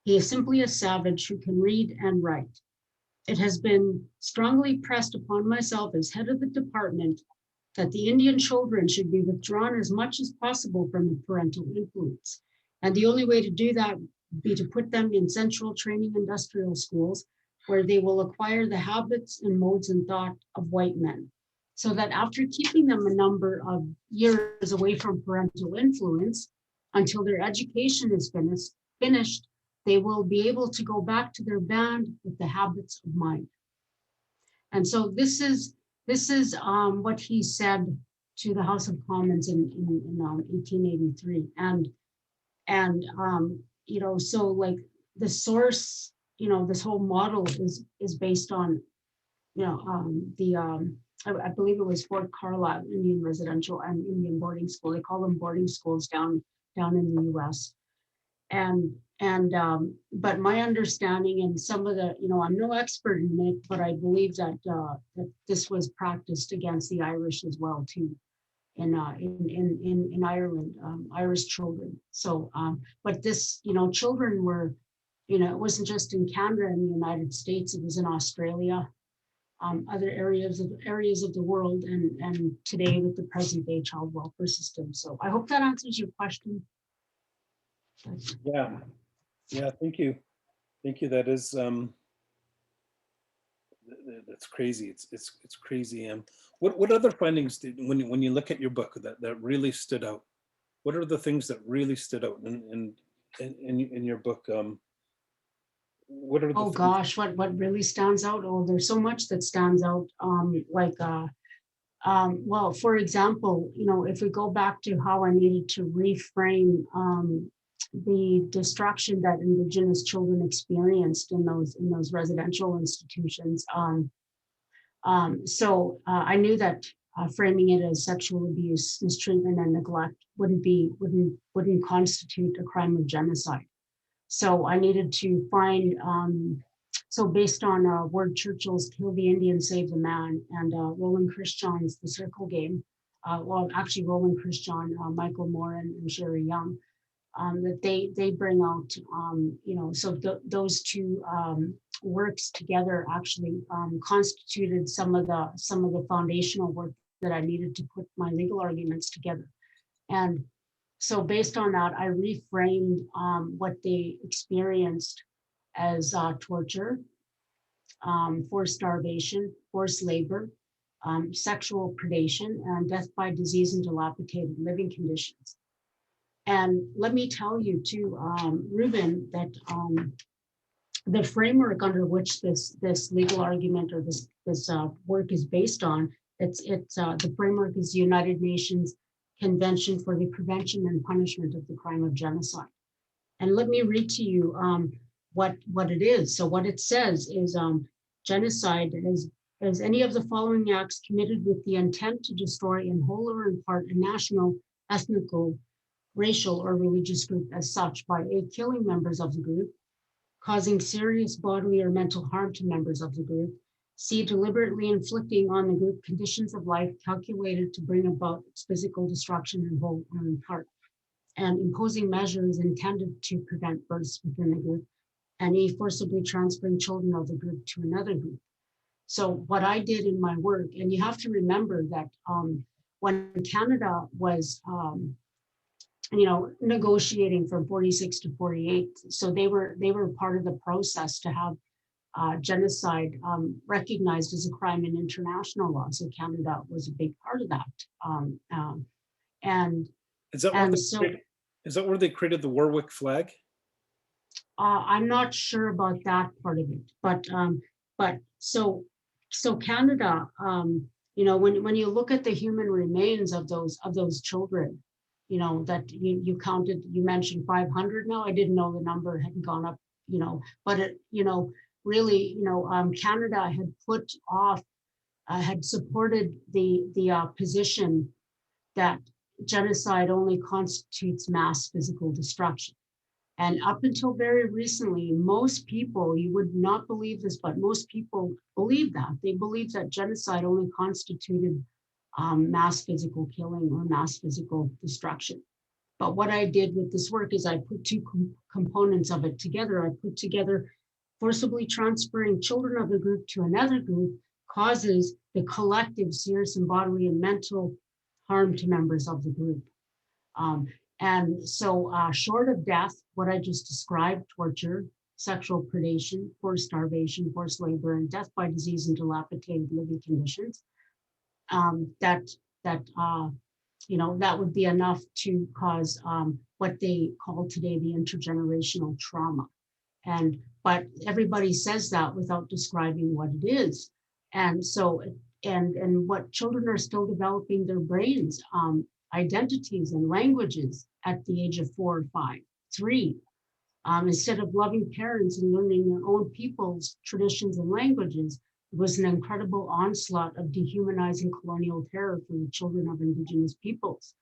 He is simply a savage who can read and write. It has been strongly pressed upon myself as head of the department that the Indian children should be withdrawn as much as possible from the parental influence. And the only way to do that would be to put them in central training industrial schools where they will acquire the habits and modes and thought of white men. So that after keeping them a number of years away from parental influence, until their education is finished, they will be able to go back to their band with the habits of mind. And so this is what he said to the House of Commons in 1883. And so like the source, this whole model is based on, I believe it was Fort Carlisle Indian Residential and Indian Boarding School. They call them boarding schools down in the U.S. But my understanding and some of the, I'm no expert in it, but I believe that this was practiced against the Irish as well too, in Ireland, Irish children. So, but this, children were, it wasn't just in Canada and the United States, it was in Australia, other areas of the world, and today with the present day child welfare system. So I hope that answers your question. Yeah, thank you. That is that's crazy. It's crazy. What other findings did when you look at your book that really stood out? What are the things that really stood out in your book? What are the gosh, what really stands out? Oh, there's so much that stands out. Well, for example, if we go back to how I needed to reframe the destruction that Indigenous children experienced in those residential institutions. So I knew that framing it as sexual abuse, mistreatment, and neglect wouldn't constitute a crime of genocide. So I needed to find. So based on Ward Churchill's "Kill the Indian, Save the Man" and Roland Christian's "The Circle Game," actually Roland Christian, Michael Moore, and Sherry Young. That they bring out, so those two works together actually constituted some of the foundational work that I needed to put my legal arguments together. And so based on that, I reframed what they experienced as torture, forced starvation, forced labor, sexual predation, and death by disease and dilapidated living conditions. And let me tell you too, Ruben, that the framework under which this legal argument or this work is based on, the framework is the United Nations Convention for the Prevention and Punishment of the Crime of Genocide. And let me read to you what it is. So what it says is genocide as any of the following acts committed with the intent to destroy in whole or in part a national, ethnical, racial, or religious group as such by A, killing members of the group, causing serious bodily or mental harm to members of the group, C, deliberately inflicting on the group conditions of life calculated to bring about its physical destruction in whole or in part, and imposing measures intended to prevent births within the group, and E, forcibly transferring children of the group to another group. So what I did in my work, and you have to remember that when Canada was, negotiating from 46 to 48, so they were part of the process to have genocide recognized as a crime in international law. So Canada was a big part of that. And Is that where they created the Warwick flag? I'm not sure about that part of it, but so Canada, when you look at the human remains of those children, that you counted, you mentioned 500 now. I didn't know the number hadn't gone up, but it, really, Canada had put off, had supported the position that genocide only constitutes mass physical destruction. And up until very recently, most people, you would not believe this, but most people believe that. They believe that genocide only constituted mass physical killing or mass physical destruction. But what I did with this work is I put two components of it together. I put together forcibly transferring children of a group to another group causes the collective serious and bodily and mental harm to members of the group. And so short of death, what I just described, torture, sexual predation, forced starvation, forced labor, and death by disease and dilapidated living conditions, that would be enough to cause what they call today the intergenerational trauma. But everybody says that without describing what it is. And so, and what children are still developing their brains, identities and languages at the age of 4 or 5, 3. Instead of loving parents and learning their own people's traditions and languages, it was an incredible onslaught of dehumanizing colonial terror for the children of Indigenous peoples.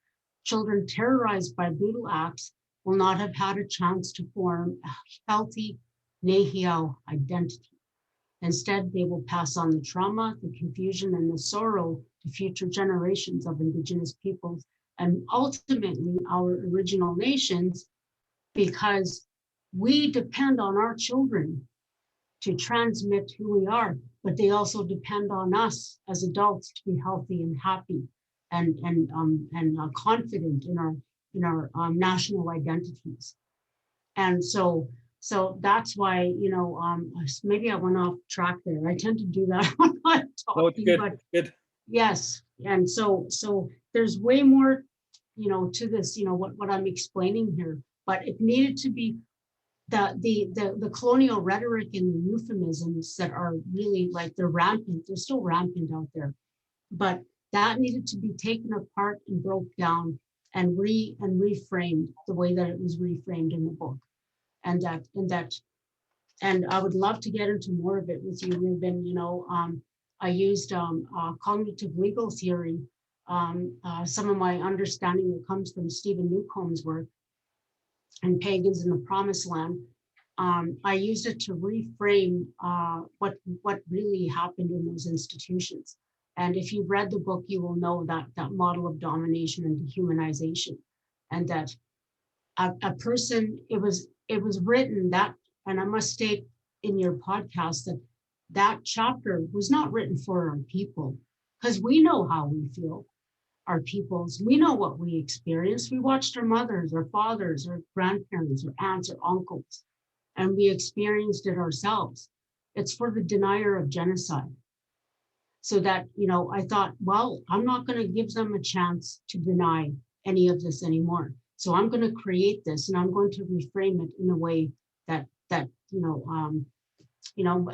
Children terrorized by brutal acts will not have had a chance to form a healthy Nehiyaw identity. Instead, they will pass on the trauma, the confusion, and the sorrow to future generations of Indigenous peoples and ultimately our original nations, because we depend on our children to transmit who we are, but they also depend on us as adults to be healthy and happy and confident in our national identities. And so that's why, maybe I went off track there. I tend to do that when I'm talking. No, it's good. But good. Yes, and so there's way more, to this, what I'm explaining here. But it needed to be the colonial rhetoric and the euphemisms that are really like they're rampant. They're still rampant out there, but that needed to be taken apart and broke down and reframed the way that it was reframed in the book. And I would love to get into more of it with you, Ruben. I used cognitive legal theory, some of my understanding that comes from Stephen Newcomb's work and Pagans in the Promised Land. I used it to reframe what really happened in those institutions. And if you've read the book, you will know that model of domination and dehumanization, and that a person, it was written that, and I must state in your podcast that chapter was not written for our people, because we know how we feel, our peoples. We know what we experienced. We watched our mothers, our fathers, our grandparents, our aunts, our uncles, and we experienced it ourselves. It's for the denier of genocide. So that, I thought, well, I'm not going to give them a chance to deny any of this anymore. So I'm going to create this, and I'm going to reframe it in a way that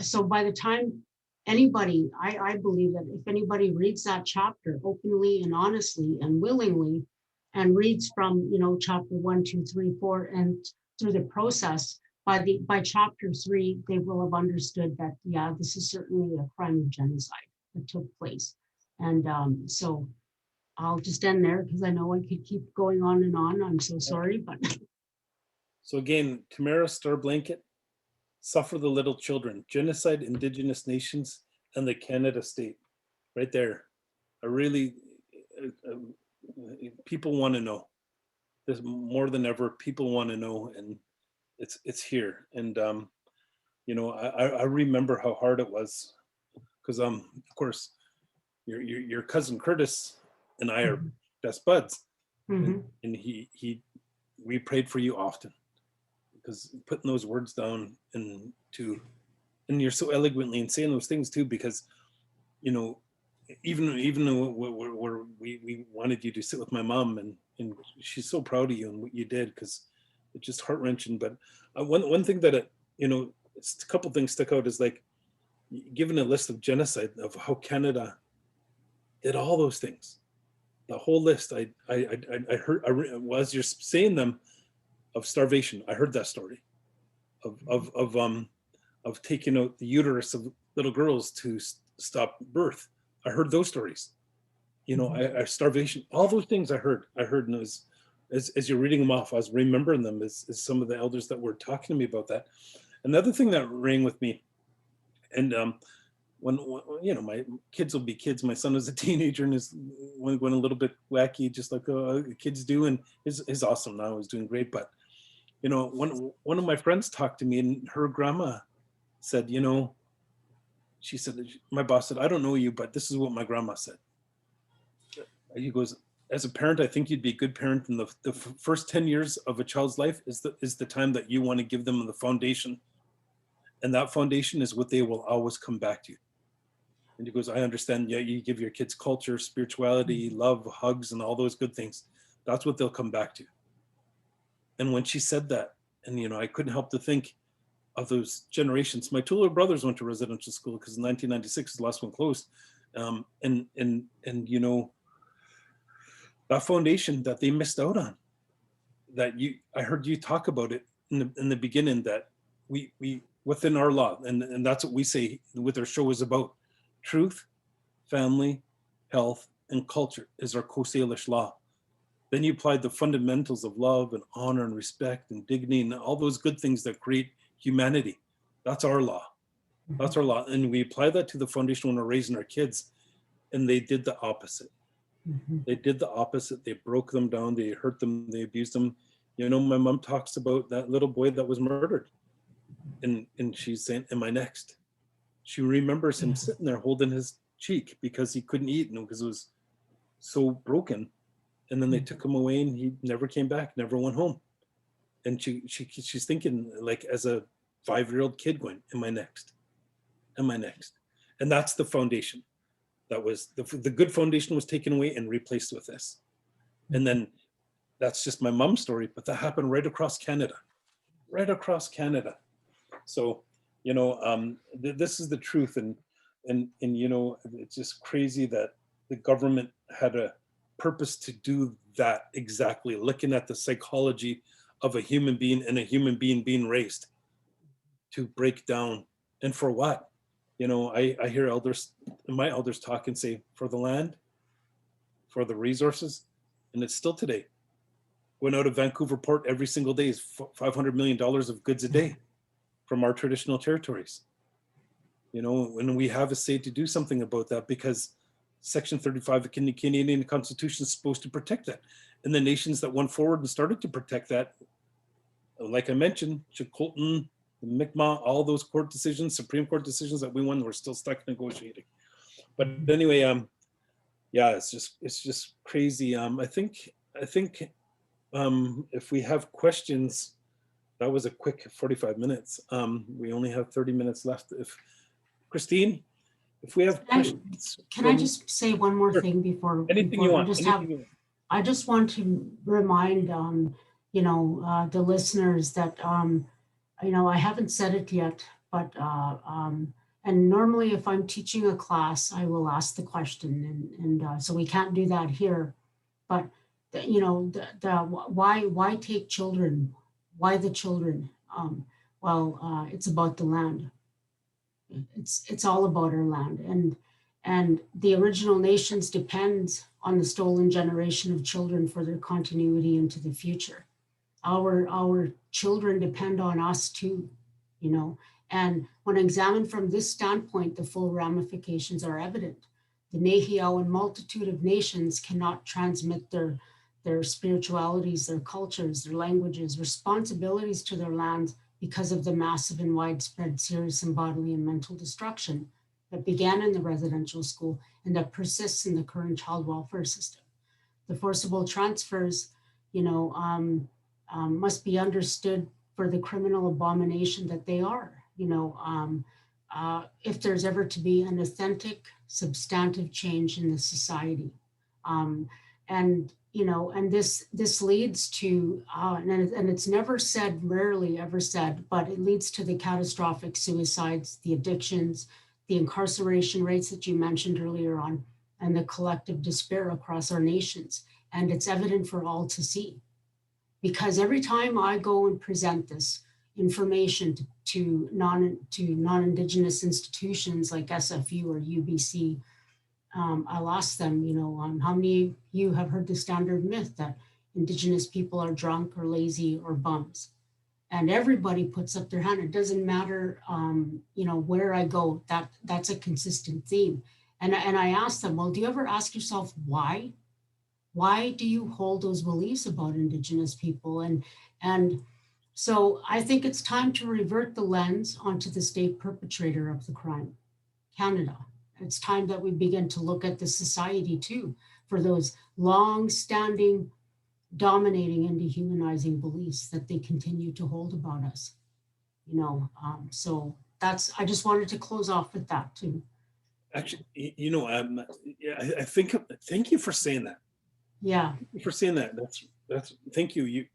so by the time anybody, I believe that if anybody reads that chapter openly and honestly and willingly, and reads from, chapter 1, 2, 3, 4, and through the process, by chapter 3, they will have understood that, yeah, this is certainly a crime of genocide. that took place. And so I'll just end there because I know I could keep going on and on. I'm so sorry, but. So again, Tamara Starblanket, Suffer the Little Children, Genocide, Indigenous Nations, and the Canada State. Right there. I really, people want to know. There's more than ever, people want to know, and it's here. And you know, I remember how hard it was, because of course, your cousin Curtis and I are best buds, and we prayed for you often, because putting those words down and you're so eloquently and saying those things too, because you know, even though we wanted you to sit with my mom, and she's so proud of you and what you did, because it's just heart-wrenching. But one thing that you know, it's a couple things stuck out, is like, given a list of genocide, of how Canada did all those things, the whole list. I heard, as you're saying them, of starvation. I heard that story of taking out the uterus of little girls to stop birth. I heard those stories. You know, I starvation, all those things I heard, and it was, as you're reading them off, I was remembering them as some of the elders that were talking to me about that. Another thing that rang with me, and when you know, my kids will be kids. My son was a teenager and is went a little bit wacky, just like kids do, and is awesome now. He's doing great. But you know, one of my friends talked to me, and her grandma said, you know, she said, my boss said, I don't know you, but this is what my grandma said. He goes, as a parent, I think you'd be a good parent in the first 10 years of a child's life is the time that you want to give them the foundation. And that foundation is what they will always come back to. And he goes, I understand. Yeah, you give your kids culture, spirituality, love, hugs, and all those good things. That's what they'll come back to. And when she said that, and you know, I couldn't help to think of those generations. My two little brothers went to residential school, because in 1996 the last one closed. And you know, that foundation that they missed out on, that I heard you talk about it in the beginning, that we within our law, and that's what we say what our show is about. Truth, family, health, and culture is our Coast Salish law. Then you applied the fundamentals of love and honor and respect and dignity and all those good things that create humanity. That's our law. That's our law. And we apply that to the foundation when we're raising our kids. And they did the opposite. They did the opposite. They broke them down. They hurt them. They abused them. You know, my mom talks about that little boy that was murdered. And she's saying, am I next? She remembers him sitting there holding his cheek because he couldn't eat, because it was so broken. And then they took him away, and he never came back, never went home. And she's thinking, like, as a 5-year-old kid, going, am I next? Am I next? And that's the foundation. That was the good foundation was taken away and replaced with this. And then that's just my mom's story, but that happened right across Canada. So, you know, this is the truth. And you know, it's just crazy that the government had a purpose to do that exactly, looking at the psychology of a human being and a human being being raised to break down. And for what? You know, I hear my elders talk and say, for the land, for the resources, and it's still today. Going out of Vancouver Port every single day is $500 million of goods a day from our traditional territories. You know, when we have a say to do something about that, because Section 35 of the Canadian Constitution is supposed to protect that. And the nations that went forward and started to protect that, like I mentioned, Chilcotin, the Mi'kmaq, all those court decisions, Supreme Court decisions that we won, we're still stuck negotiating. But anyway, yeah, it's just crazy. I think if we have questions, that was a quick 45 minutes. We only have 30 minutes left. If Christine, if we have questions. Can I just say one more thing before? Anything you want. I just want to remind, you know, the listeners that, you know, I haven't said it yet, but, and normally if I'm teaching a class, I will ask the question, and so we can't do that here. But, you know, why take children? Why the children? Well, it's about the land. It's all about our land, And the original nations depend on the stolen generation of children for their continuity into the future. Our children depend on us too, you know. And when examined from this standpoint, the full ramifications are evident. The Nehiyaw and multitude of nations cannot transmit their spiritualities, their cultures, their languages, responsibilities to their lands because of the massive and widespread serious and bodily and mental destruction that began in the residential school and that persists in the current child welfare system. The forcible transfers, you know, must be understood for the criminal abomination that they are. You know, if there's ever to be an authentic, substantive change in the society, and you know, and this leads to, and it's never said, rarely ever said, but it leads to the catastrophic suicides, the addictions, the incarceration rates that you mentioned earlier on, and the collective despair across our nations. And it's evident for all to see. Because every time I go and present this information to non-Indigenous institutions like SFU or UBC, I'll ask them, you know, how many of you have heard the standard myth that Indigenous people are drunk or lazy or bums? And everybody puts up their hand. It doesn't matter, you know, where I go, that's a consistent theme. And I ask them, well, do you ever ask yourself why? Why do you hold those beliefs about Indigenous people? And so I think it's time to revert the lens onto the state perpetrator of the crime, Canada. It's time that we begin to look at the society too, for those long-standing, dominating and dehumanizing beliefs that they continue to hold about us. You know, so I just wanted to close off with that too. Actually, you know, I think, thank you for saying that. Yeah. Thank you for saying that. That's thank you.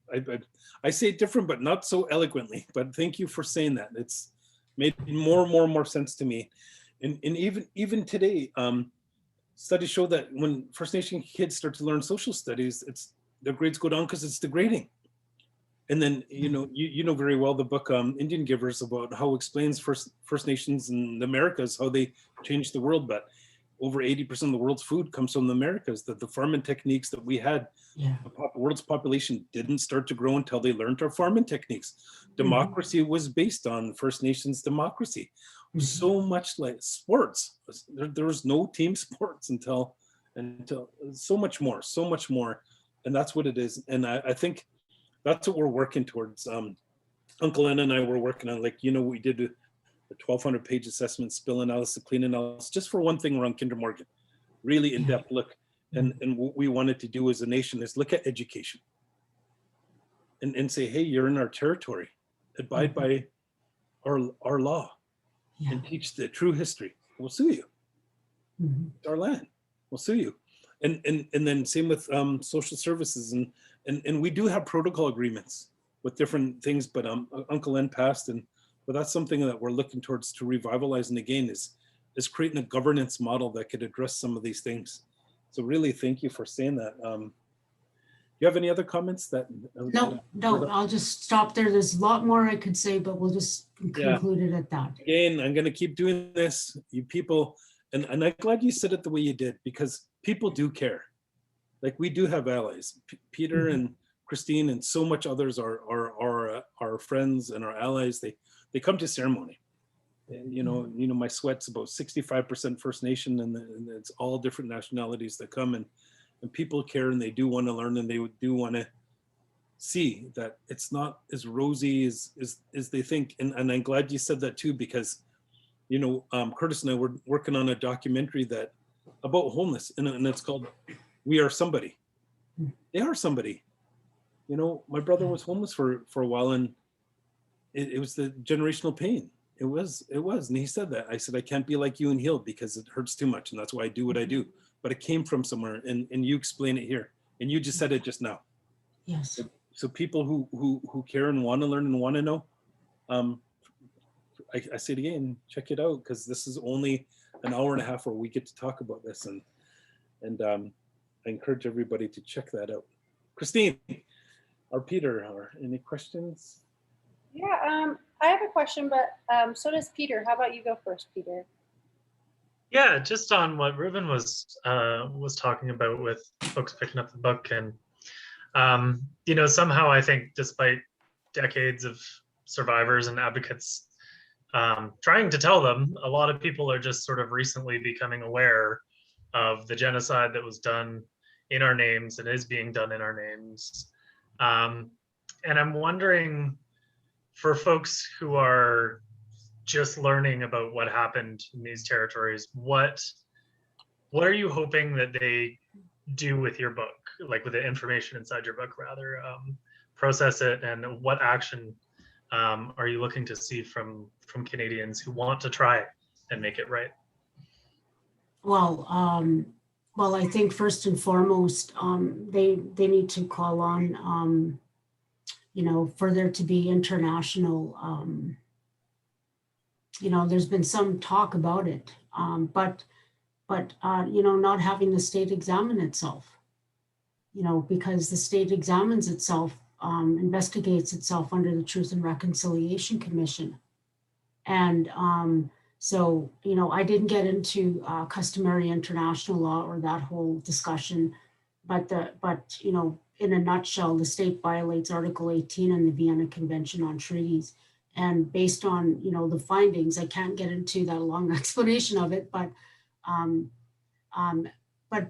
I say it different, but not so eloquently, but thank you for saying that. It's made more sense to me. And even today, studies show that when First Nation kids start to learn social studies, their grades go down because it's degrading. And then, you know, you know very well the book Indian Givers, about how it explains First Nations in the Americas, how they changed the world. But over 80% of the world's food comes from the Americas, that the farming techniques that we had, the world's population didn't start to grow until they learned our farming techniques. Democracy was based on First Nations democracy. So much like sports, there was no team sports until so much more. And that's what it is. And I think that's what we're working towards. Uncle Len and I were working on, like, you know, we did the 1,200 page assessment, spill analysis, clean analysis, just for one thing around Kinder Morgan, really in-depth look. And what we wanted to do as a nation is look at education and say, hey, you're in our territory, abide by our law and teach the true history. We'll sue you. It's our land. We'll sue you. And then same with social services, and we do have protocol agreements with different things, but Uncle Len passed, but that's something that we're looking towards to revitalize. And again, is creating a governance model that could address some of these things. So really, thank you for saying that. Do you have any other comments? No, I'll just stop there. There's a lot more I could say, but we'll just conclude it at that. Again, I'm going to keep doing this, you people, and I'm glad you said it the way you did, because people do care. Like, we do have allies. Peter and Christine and so much others are our friends and our allies. They come to ceremony. You know, my sweat's about 65% First Nation, and it's all different nationalities that come, and people care, and they do want to learn, and they do want to see that it's not as rosy as they think. And I'm glad you said that too, because, you know, Curtis and I were working on a documentary about homeless, and it's called We Are Somebody. They are somebody. You know, my brother was homeless for a while, and it was the generational pain. It was, and he said that. I said, I can't be like you and heal because it hurts too much, and that's why I do what I do. But it came from somewhere, and you explain it here, and you just said it just now. Yes. So people who care and want to learn and want to know, I say it again, check it out, because this is only an hour and a half where we get to talk about this, and I encourage everybody to check that out. Christine or Peter, or any questions? Yeah, I have a question, but so does Peter. How about you go first, Peter? Yeah, just on what Ruben was talking about with folks picking up the book, and you know, somehow I think despite decades of survivors and advocates trying to tell them, a lot of people are just sort of recently becoming aware of the genocide that was done in our names and is being done in our names. And I'm wondering, for folks who are just learning about what happened in these territories, what are you hoping that they do with your book, like with the information inside your book, rather, process it, and what action are you looking to see from Canadians who want to try and make it right? Well, well, I think first and foremost, they need to call on, you know, for there to be international. You know, there's been some talk about it, but you know, not having the state examine itself. You know, because the state examines itself, investigates itself under the Truth and Reconciliation Commission. And so, you know, I didn't get into customary international law or that whole discussion, but you know, in a nutshell, the state violates Article 18 in the Vienna Convention on Treaties. And based on, you know, the findings, I can't get into that long explanation of it, but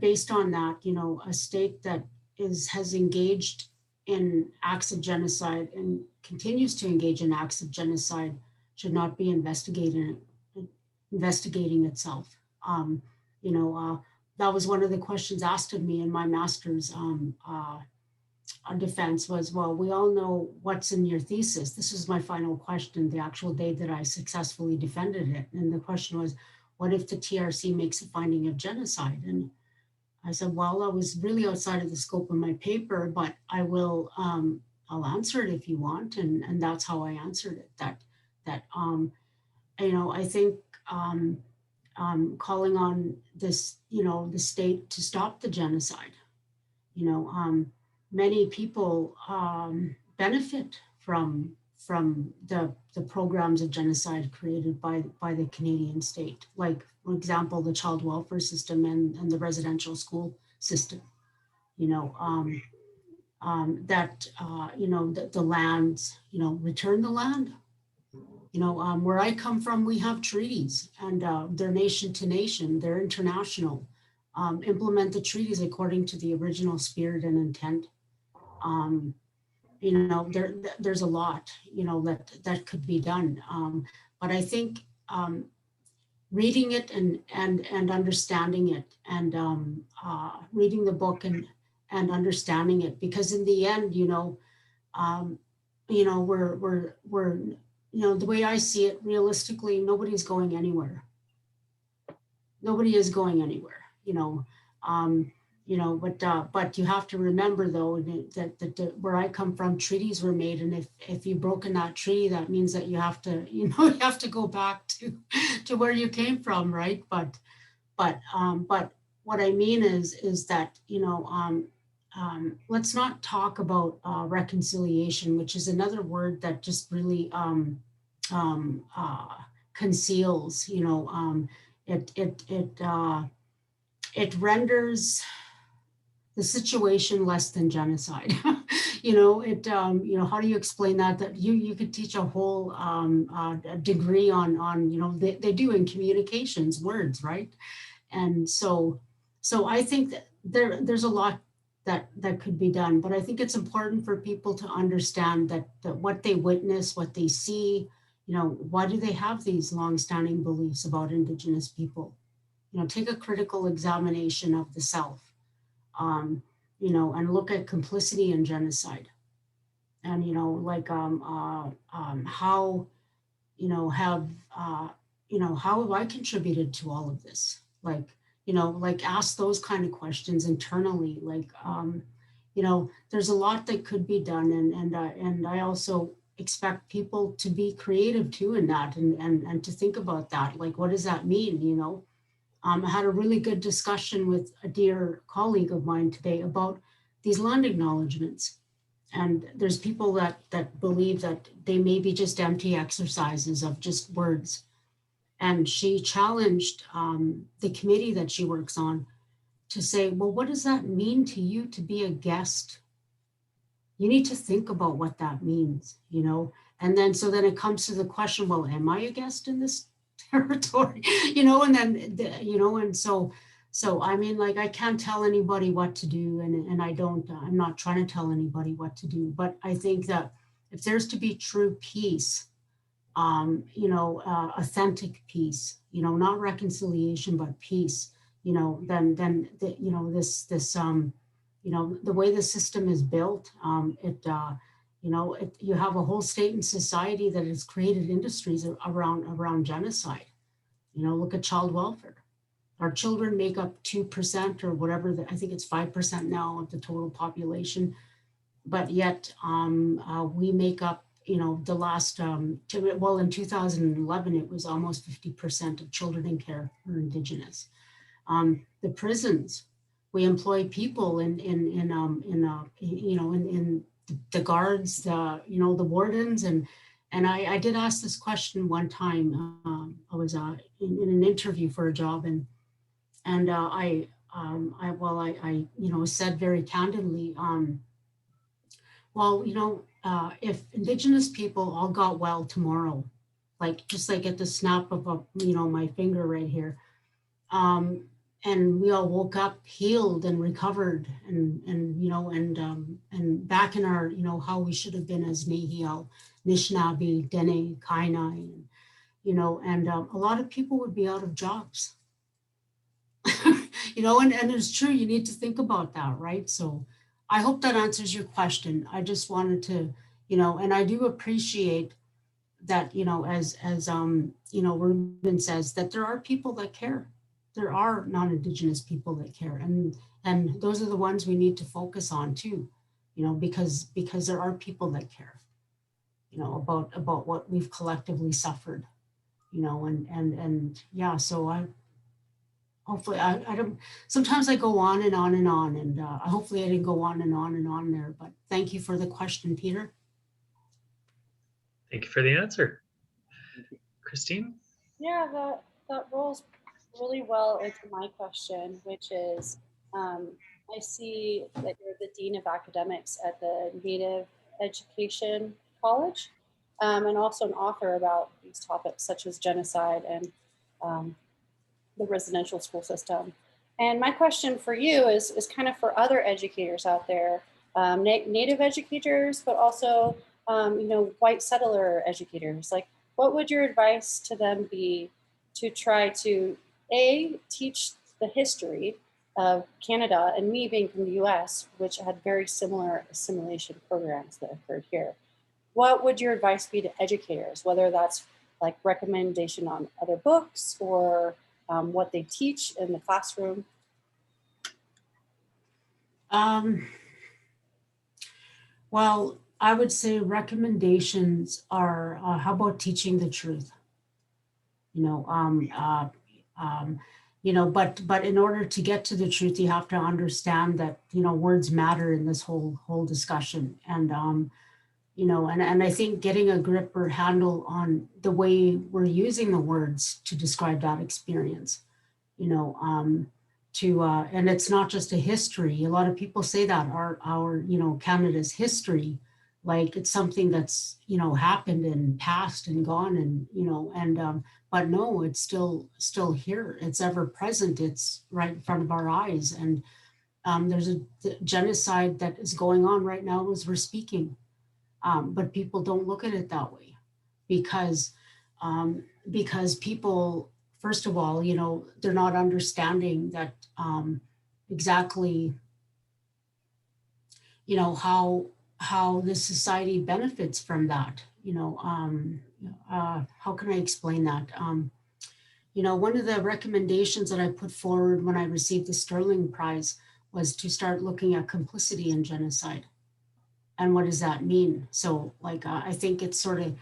based on that, you know, a state that has engaged in acts of genocide and continues to engage in acts of genocide should not be investigating itself. You know, that was one of the questions asked of me in my master's defense was, well, we all know what's in your thesis. This was my final question, the actual day that I successfully defended it. And the question was, what if the TRC makes a finding of genocide? And I said, well, that was really outside of the scope of my paper, but I will, I'll answer it if you want. And that's how I answered it, that you know, I think calling on this, you know, the state to stop the genocide. You know, many people benefit from the programs of genocide created by the Canadian state, like, for example, the child welfare system and the residential school system. You know, that you know, the lands, you know, return the land. You know, where I come from, we have treaties, and they're nation to nation, they're international. Implement the treaties according to the original spirit and intent. You know, there's a lot, you know, that could be done. But I think reading it and understanding it, and reading the book and understanding it, because in the end, you know, we're you know, the way I see it, realistically, nobody's going anywhere. Nobody is going anywhere, you know. But you have to remember, though, that where I come from, treaties were made, and if you've broken that treaty, that means that you have to, you know, you have to go back to where you came from, right? But what I mean is that, you know, let's not talk about reconciliation, which is another word that just really conceals, you know, it renders the situation less than genocide. You know, you know, how do you explain that you could teach a whole degree on, you know, they do in communications, words, right? And so I think that there's a lot that could be done, but I think it's important for people to understand that what they witness, what they see, you know, why do they have these longstanding beliefs about Indigenous people? You know, take a critical examination of the self, you know, and look at complicity in genocide. And, you know, like how, you know, how have I contributed to all of this? Like, you know, like ask those kind of questions internally. Like, you know, there's a lot that could be done. And I also expect people to be creative too in that, and to think about that. Like, what does that mean, you know? I had a really good discussion with a dear colleague of mine today about these land acknowledgements. And there's people that believe that they may be just empty exercises of just words. And she challenged the committee that she works on to say, well, what does that mean to you to be a guest? You need to think about what that means, you know? And then, so then it comes to the question, well, am I a guest in this territory? You know, and then, you know, and so I mean, like, I can't tell anybody what to do, and I'm not trying to tell anybody what to do, but I think that if there's to be true peace, you know, authentic peace, you know, not reconciliation, but peace, you know, then you know, this, you know, the way the system is built, you know, you have a whole state and society that has created industries around genocide. You know, look at child welfare. Our children make up 2% or whatever, I think it's 5% now of the total population, but yet we make up, you know, the last, well, in 2011, it was almost 50% of children in care are Indigenous. The prisons, we employ people in you know, in the guards, you know, the wardens, and I did ask this question one time. I was in an interview for a job, and I you know, said very candidly, well, you know, if Indigenous people all got well tomorrow, like just like at the snap of a, you know, my finger right here, and we all woke up healed and recovered, and you know, and back in our, you know, how we should have been as Nehiel, Anishinaabe, Dene, Kainai, and, you know, and a lot of people would be out of jobs. You know, and it's true, you need to think about that, right? So I hope that answers your question. I just wanted to, you know, and I do appreciate that, you know, as you know, Ruben says, that there are people that care. There are non-Indigenous people that care, and those are the ones we need to focus on too, you know, because there are people that care, you know, about what we've collectively suffered, you know, and yeah, so hopefully I don't, sometimes I go on and on and on, and hopefully I didn't go on and on and on there, but thank you for the question, Peter. Thank you for the answer. Christine? Yeah, that rolls really well into my question, which is, I see that you're the Dean of Academics at the Native Education College, and also an author about these topics such as genocide and the residential school system. And my question for you is kind of for other educators out there, Native educators, but also you know, white settler educators. Like, what would your advice to them be to try to teach the history of Canada, and me being from the US, which had very similar assimilation programs that occurred here? What would your advice be to educators, whether that's like recommendation on other books or what they teach in the classroom? Well, I would say recommendations are, how about teaching the truth? You know, but in order to get to the truth, you have to understand that, you know, words matter in this whole discussion. And, you know, and I think getting a grip or handle on the way we're using the words to describe that experience, you know, and it's not just a history. A lot of people say that our, you know, Canada's history, like it's something that's, you know, happened and passed and gone, and, you know, and, but no, it's still here. It's ever present. It's right in front of our eyes. And there's a genocide that is going on right now as we're speaking. But people don't look at it that way because people, first of all, you know, they're not understanding that exactly, you know, how this society benefits from that. You know, how can I explain that? You know, one of the recommendations that I put forward when I received the Sterling Prize was to start looking at complicity in genocide. And what does that mean? So, like, I think it's sort of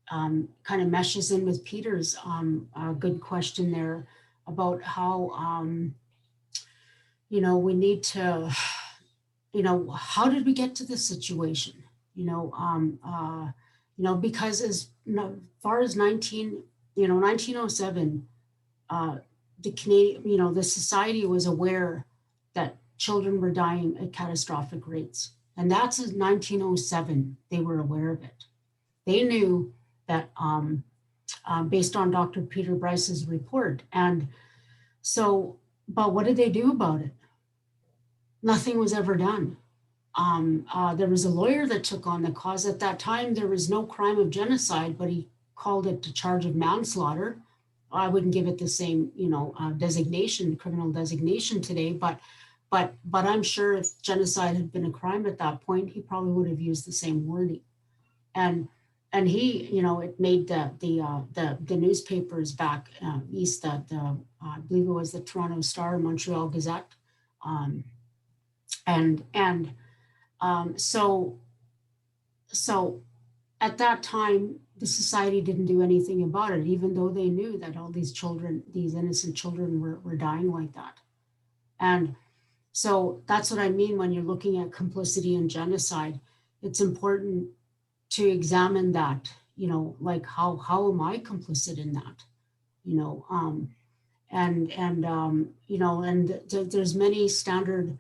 kind of meshes in with Peter's good question there about how, you know, we need to, you know, how did we get to this situation? You know, because as far as you know, 1907, the Canadian, you know, the society was aware that children were dying at catastrophic rates. And that's in 1907, they were aware of it. They knew that based on Dr. Peter Bryce's report. And so, but what did they do about it? Nothing was ever done. There was a lawyer that took on the cause. At that time, there was no crime of genocide, but he called it the charge of manslaughter. I wouldn't give it the same, you know, designation, criminal designation today, but I'm sure if genocide had been a crime at that point, he probably would have used the same wording. And he, you know, it made the newspapers back east, that I believe it was the Toronto Star, Montreal Gazette, so at that time, the society didn't do anything about it, even though they knew that all these children, these innocent children were dying like that. And so that's what I mean when you're looking at complicity in genocide. It's important to examine that, you know, like how am I complicit in that, you know, you know, and there's many standard,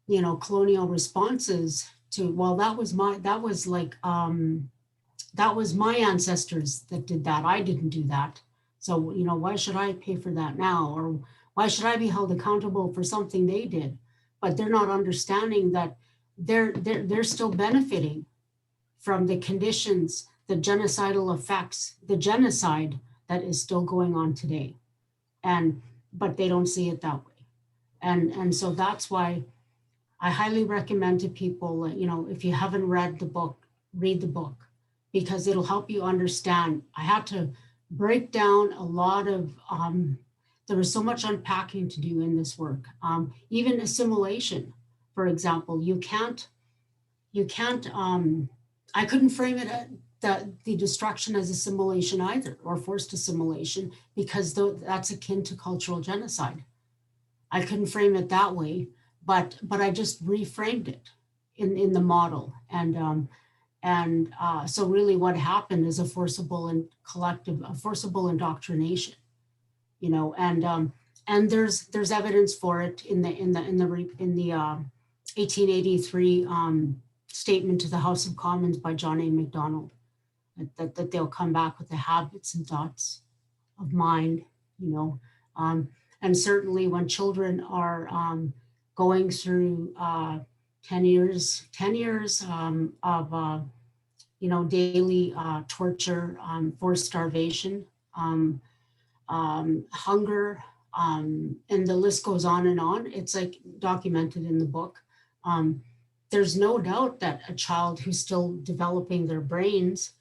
you know, colonial responses to, well, that was my ancestors that did that. I didn't do that. So, you know, why should I pay for that now? Or why should I be held accountable for something they did? But they're not understanding that they're still benefiting from the conditions, the genocidal effects, the genocide that is still going on today. But they don't see it that way. And so that's why I highly recommend to people, you know, if you haven't read the book, read the book, because it'll help you understand. I had to break down a lot of, there was so much unpacking to do in this work. Even assimilation, for example, you can't, I couldn't frame it the destruction as assimilation either, or forced assimilation, because that's akin to cultural genocide. I couldn't frame it that way, but I just reframed it in the model. So really what happened is a forcible indoctrination, you know, and there's evidence for it in the 1883 statement to the House of Commons by John A. Macdonald, that they'll come back with the habits and thoughts of mind, you know, and certainly when children are going through 10 years of you know, daily torture, forced starvation, hunger, and the list goes on and on. It's like documented in the book. There's no doubt that a child who's still developing their brains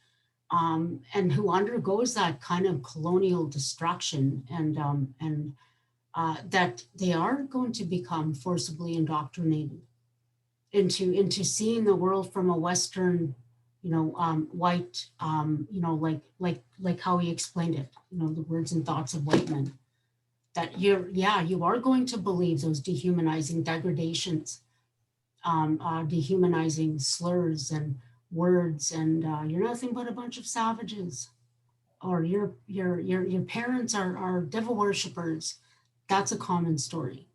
and who undergoes that kind of colonial destruction and that they are going to become forcibly indoctrinated into seeing the world from a Western, you know, white, you know, like how he explained it, you know, the words and thoughts of white men, that you are going to believe those dehumanizing degradations, dehumanizing slurs and words, and you're nothing but a bunch of savages, or your parents are devil worshippers. That's a common story.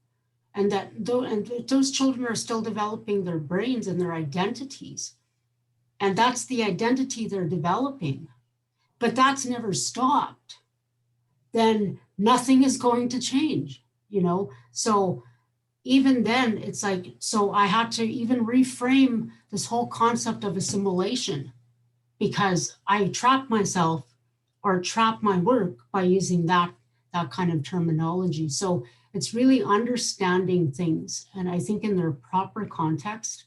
And those children are still developing their brains and their identities. And that's the identity they're developing. But that's never stopped. Then nothing is going to change, you know? So even then, it's like, so I had to even reframe this whole concept of assimilation, because I trapped myself or trap my work by using that kind of terminology. So it's really understanding things, and I think in their proper context.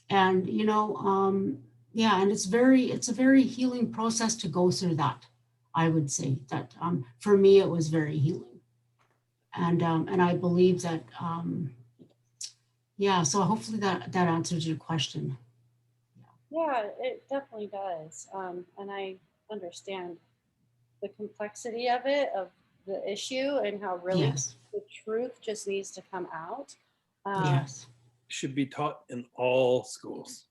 And you know, yeah, and it's a very healing process to go through that. I would say that for me it was very healing, and I believe that yeah. So hopefully that answers your question. Yeah, it definitely does. And I understand the complexity of it, of the issue, and how really Yes. the truth just needs to come out. Yes. Should be taught in all schools,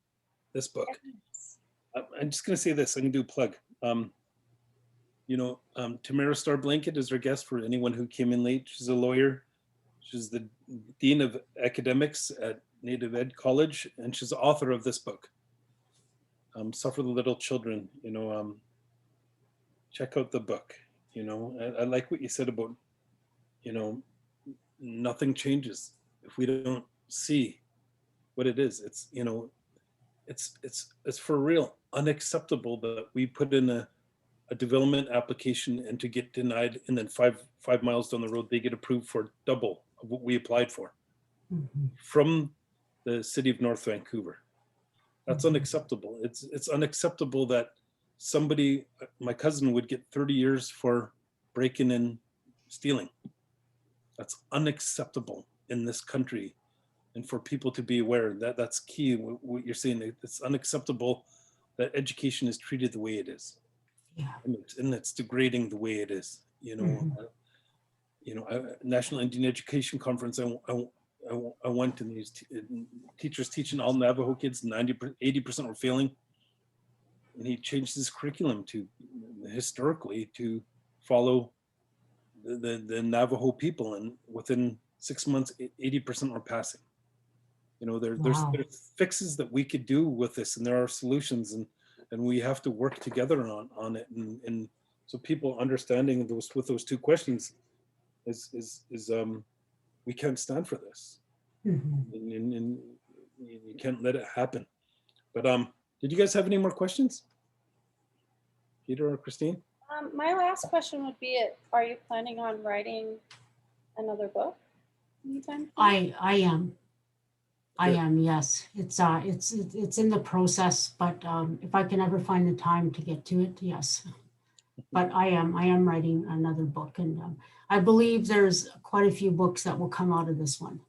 this book. Yes. I'm just going to say this, I can do a plug. Tamara Starblanket is our guest for anyone who came in late. She's a lawyer. She's the Dean of Academics at Native Ed College, and she's the author of this book, Suffer the Little Children. Check out the book. I like what you said about, nothing changes if we don't see what it is. It's for real unacceptable that we put in a development application and to get denied, and then five miles down the road they get approved for double of what we applied for from the city of North Vancouver. That's unacceptable. It's unacceptable that somebody, my cousin, would get 30 years for breaking and stealing. That's unacceptable in this country, and for people to be aware that that's key. What you're saying, it's unacceptable that education is treated the way it is. Yeah. And it's degrading the way it is. National Indian Education Conference, I went, and these teachers teaching all Navajo kids, 80% were failing. And he changed his curriculum to historically to follow the Navajo people, and within 6 months, 80% were passing. There's fixes that we could do with this, and there are solutions, and we have to work together on it. And so people understanding with those two questions is we can't stand for this, and you can't let it happen. But did you guys have any more questions, Peter or Christine? My last question would be, are you planning on writing another book anytime soon? I am. I am, yes. It's in the process, but if I can ever find the time to get to it, yes. But I am writing another book, and I believe there's quite a few books that will come out of this one.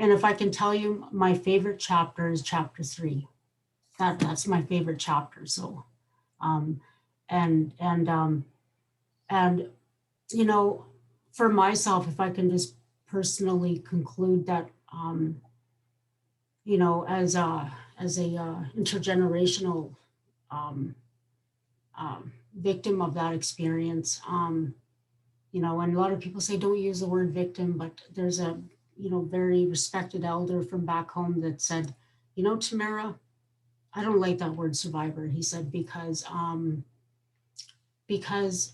And if I can tell you, my favorite chapter is chapter 3. That's my favorite chapter. So, for myself, if I can just personally conclude that, as a intergenerational victim of that experience, and a lot of people say don't use the word victim, but there's a very respected elder from back home that said, Tamara, I don't like that word survivor. He said, because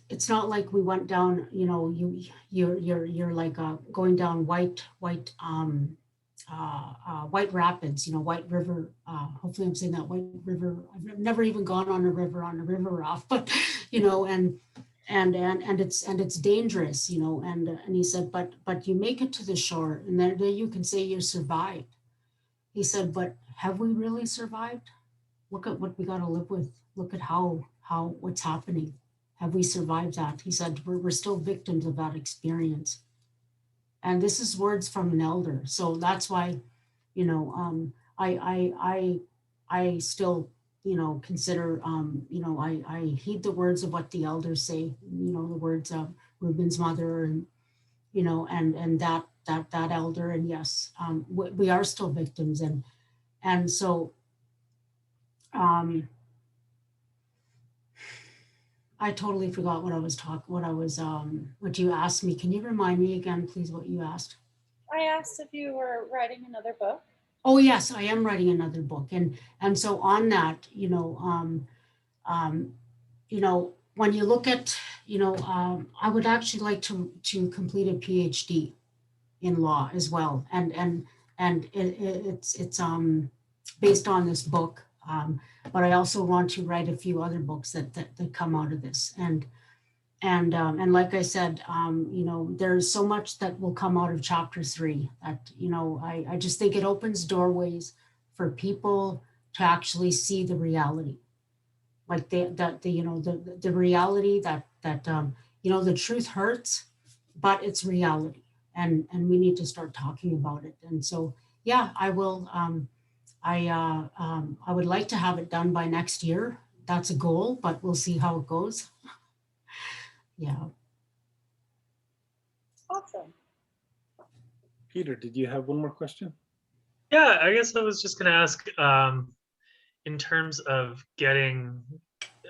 it's not like we went down, you're like going down White Rapids, White River. Hopefully I'm saying that, White River. I've never even gone on a river raft, but and it's dangerous, and he said, but you make it to the shore, and then you can say you survived. He said, but have we really survived? Look at what we got to live with. Look at how what's happening. Have we survived that? He said, we're still victims of that experience. And this is words from an elder. So that's why, I still, consider, I heed the words of what the elders say, the words of Reuben's mother, and, and that elder. And yes, we are still victims. And so, I totally forgot what you asked me. Can you remind me again, please, what you asked? I asked if you were writing another book. Oh yes, I am writing another book, and so on that, when you look at, I would actually like to complete a PhD in law as well, and it's based on this book, but I also want to write a few other books that come out of this, and like I said, there's so much that will come out of chapter 3 that, I just think it opens doorways for people to actually see the reality, like the reality that the truth hurts, but it's reality, and we need to start talking about it. And so, yeah, I will. I would like to have it done by next year. That's a goal, but we'll see how it goes. Yeah. Awesome. Peter, did you have one more question? Yeah, I guess I was just going to ask, in terms of getting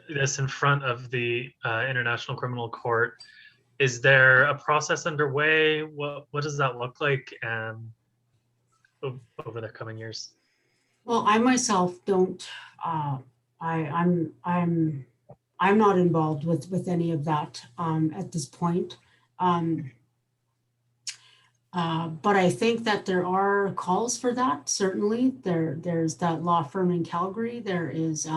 this in front of the International Criminal Court. Is there a process underway? What does that look like over the coming years? Well, I myself don't. I'm not involved with any of that at this point. But I think that there are calls for that. Certainly, there's that law firm in Calgary. There is,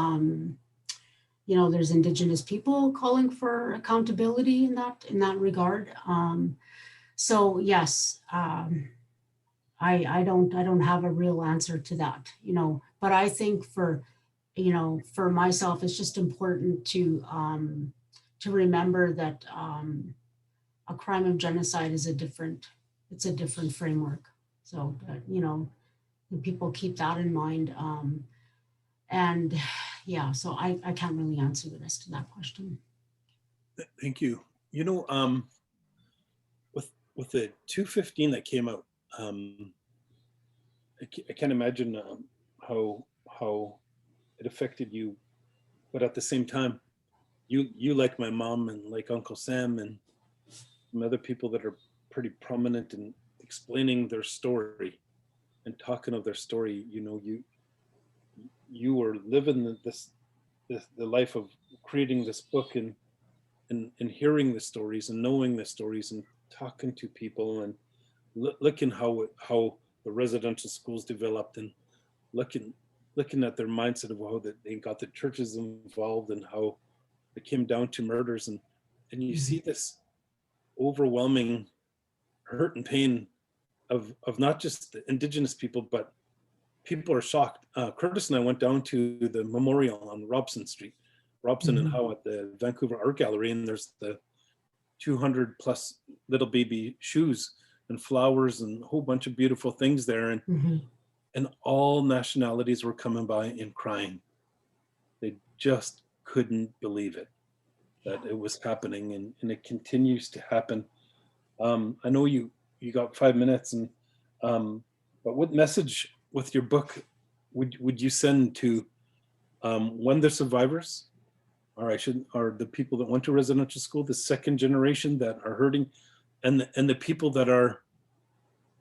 there's Indigenous people calling for accountability in that regard. So yes, I don't have a real answer to that, but I think for myself, it's just important to remember that a crime of genocide is a different framework. So people keep that in mind. And yeah, so I can't really answer the rest of that question. Thank you. With the 215 that came out, I can't imagine how it affected you, but at the same time, you like my mom and like Uncle Sam and some other people that are pretty prominent in explaining their story and talking of their story. You were living the life of creating this book and hearing the stories and knowing the stories and talking to people and looking how the residential schools developed and looking at their mindset of how that they got the churches involved and how it came down to murders and you see this overwhelming hurt and pain of not just the Indigenous people, but people are shocked. Curtis and I went down to the memorial on Robson Street, Robson and Howe at the Vancouver Art Gallery, and there's the 200 plus little baby shoes and flowers and a whole bunch of beautiful things there. And all nationalities were coming by and crying. They just couldn't believe it, that it was happening, and it continues to happen. I know you got 5 minutes, and but what message with your book would you send to the survivors, or the people that went to residential school, the second generation that are hurting, and the people that are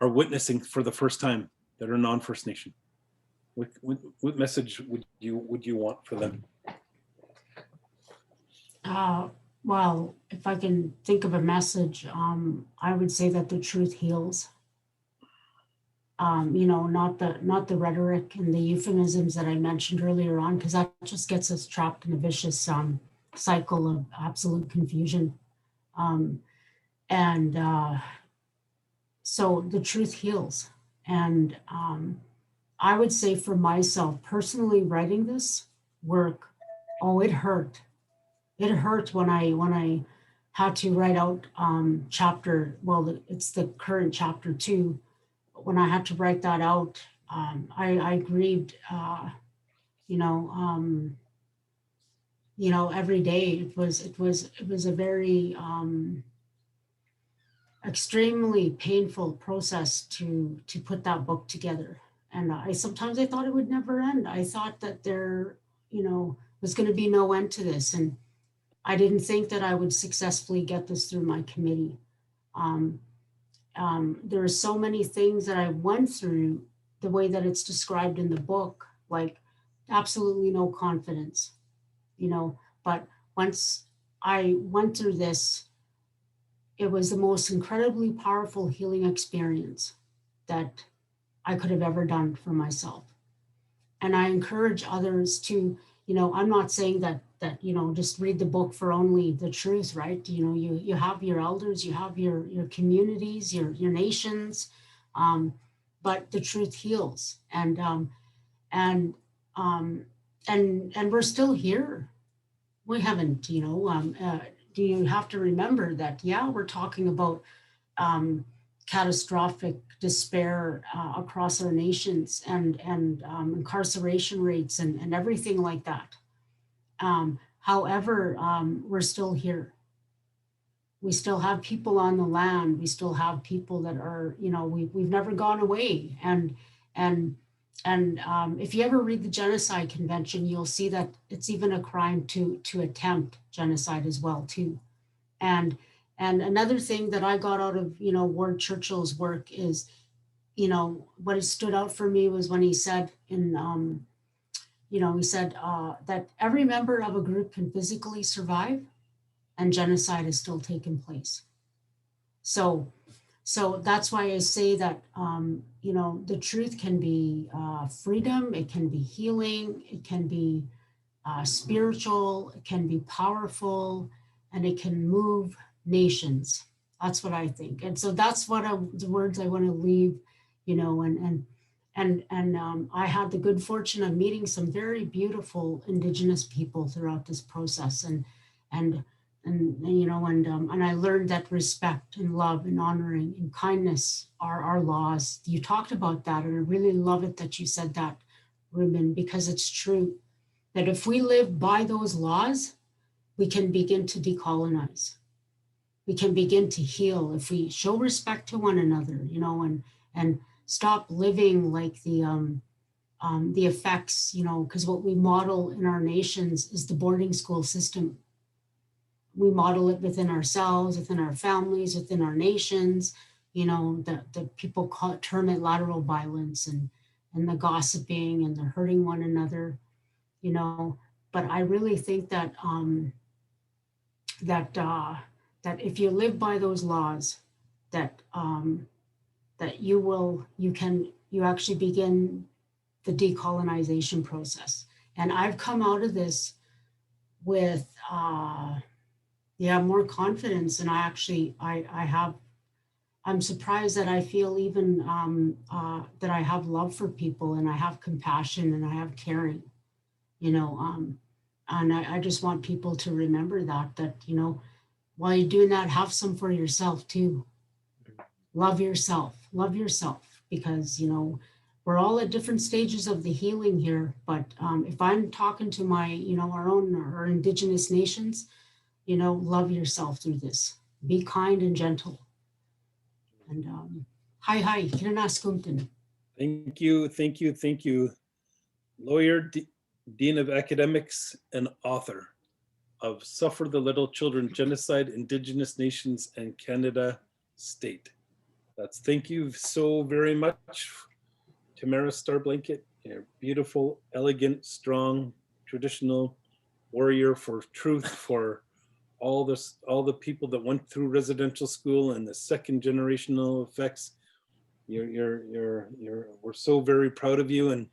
witnessing for the first time that are non-First Nation? What message would you want for them? Well, if I can think of a message, I would say that the truth heals. Not the rhetoric and the euphemisms that I mentioned earlier on, because that just gets us trapped in a vicious cycle of absolute confusion. So the truth heals. And I would say for myself, personally, writing this work, it hurt. It hurt when I had to write out it's the current chapter 2. When I had to write that out, I grieved, every day. It was a very extremely painful process to put that book together. And sometimes I thought it would never end. I thought that there, was going to be no end to this. And I didn't think that I would successfully get this through my committee. There are so many things that I went through, the way that it's described in the book, like absolutely no confidence, but once I went through this, it was the most incredibly powerful healing experience that I could have ever done for myself. And I encourage others to, I'm not saying that just read the book for only the truth, right? You have your elders, you have your communities, your nations, but the truth heals. And we're still here. We haven't, do you have to remember that, we're talking about catastrophic despair across our nations and incarceration rates and everything like that. However, we're still here. We still have people on the land. We still have people that are, we've never gone away. And if you ever read the Genocide Convention, you'll see that it's even a crime to attempt genocide as well too. And another thing that I got out of, Ward Churchill's work is, what stood out for me was when he said that every member of a group can physically survive and genocide has still taken place. So that's why I say that, the truth can be freedom, it can be healing, it can be spiritual, it can be powerful, and it can move nations. That's what I think. And so that's what the words I want to leave, I had the good fortune of meeting some very beautiful Indigenous people throughout this process. And I learned that respect and love and honoring and kindness are our laws. You talked about that, and I really love it that you said that, Ruben, because it's true that if we live by those laws, we can begin to decolonize. We can begin to heal if we show respect to one another, and stop living like the effects, because what we model in our nations is the boarding school system. We model it within ourselves, within our families, within our nations. The people term it lateral violence and the gossiping and the hurting one another. But I really think that that if you live by those laws, that you actually begin the decolonization process. And I've come out of this with more confidence, and I'm surprised that I feel even that I have love for people, and I have compassion, and I have caring, and I just want people to remember that while you're doing that, have some for yourself too. Love yourself, because we're all at different stages of the healing here. But if I'm talking to my our Indigenous nations, love yourself through this. Be kind and gentle. And hi, Kinanaskuntin. Thank you. Lawyer, Dean of Academics, and author of Suffer the Little Children, Genocide, Indigenous Nations, and Canada State. Thank you so very much, Tamara Starblanket. You're beautiful, elegant, strong, traditional warrior for truth, for all the people that went through residential school and the second generational effects. We're so very proud of you,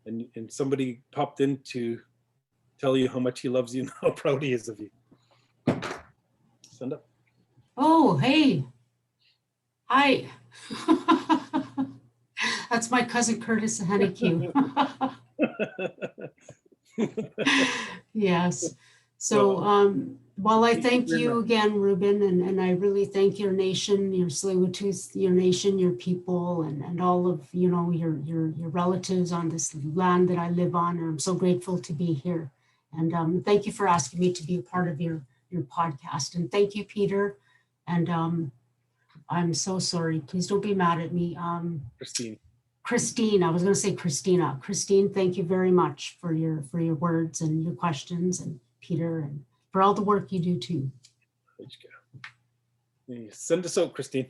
and somebody popped in to tell you how much he loves you and how proud he is of you. Stand up. Oh, hey. Hi. That's my cousin Curtis Henneque. Yes. So while I thank you again, Ruben, and I really thank your nation, your Tsleil-Waututh, your nation, your people, and all of your relatives on this land that I live on. And I'm so grateful to be here. And thank you for asking me to be a part of your podcast. And thank you, Peter. And I'm so sorry. Please don't be mad at me. Christine, I was going to say Christina. Christine, thank you very much for your words and your questions, and Peter, and for all the work you do too. Send us out, Christine.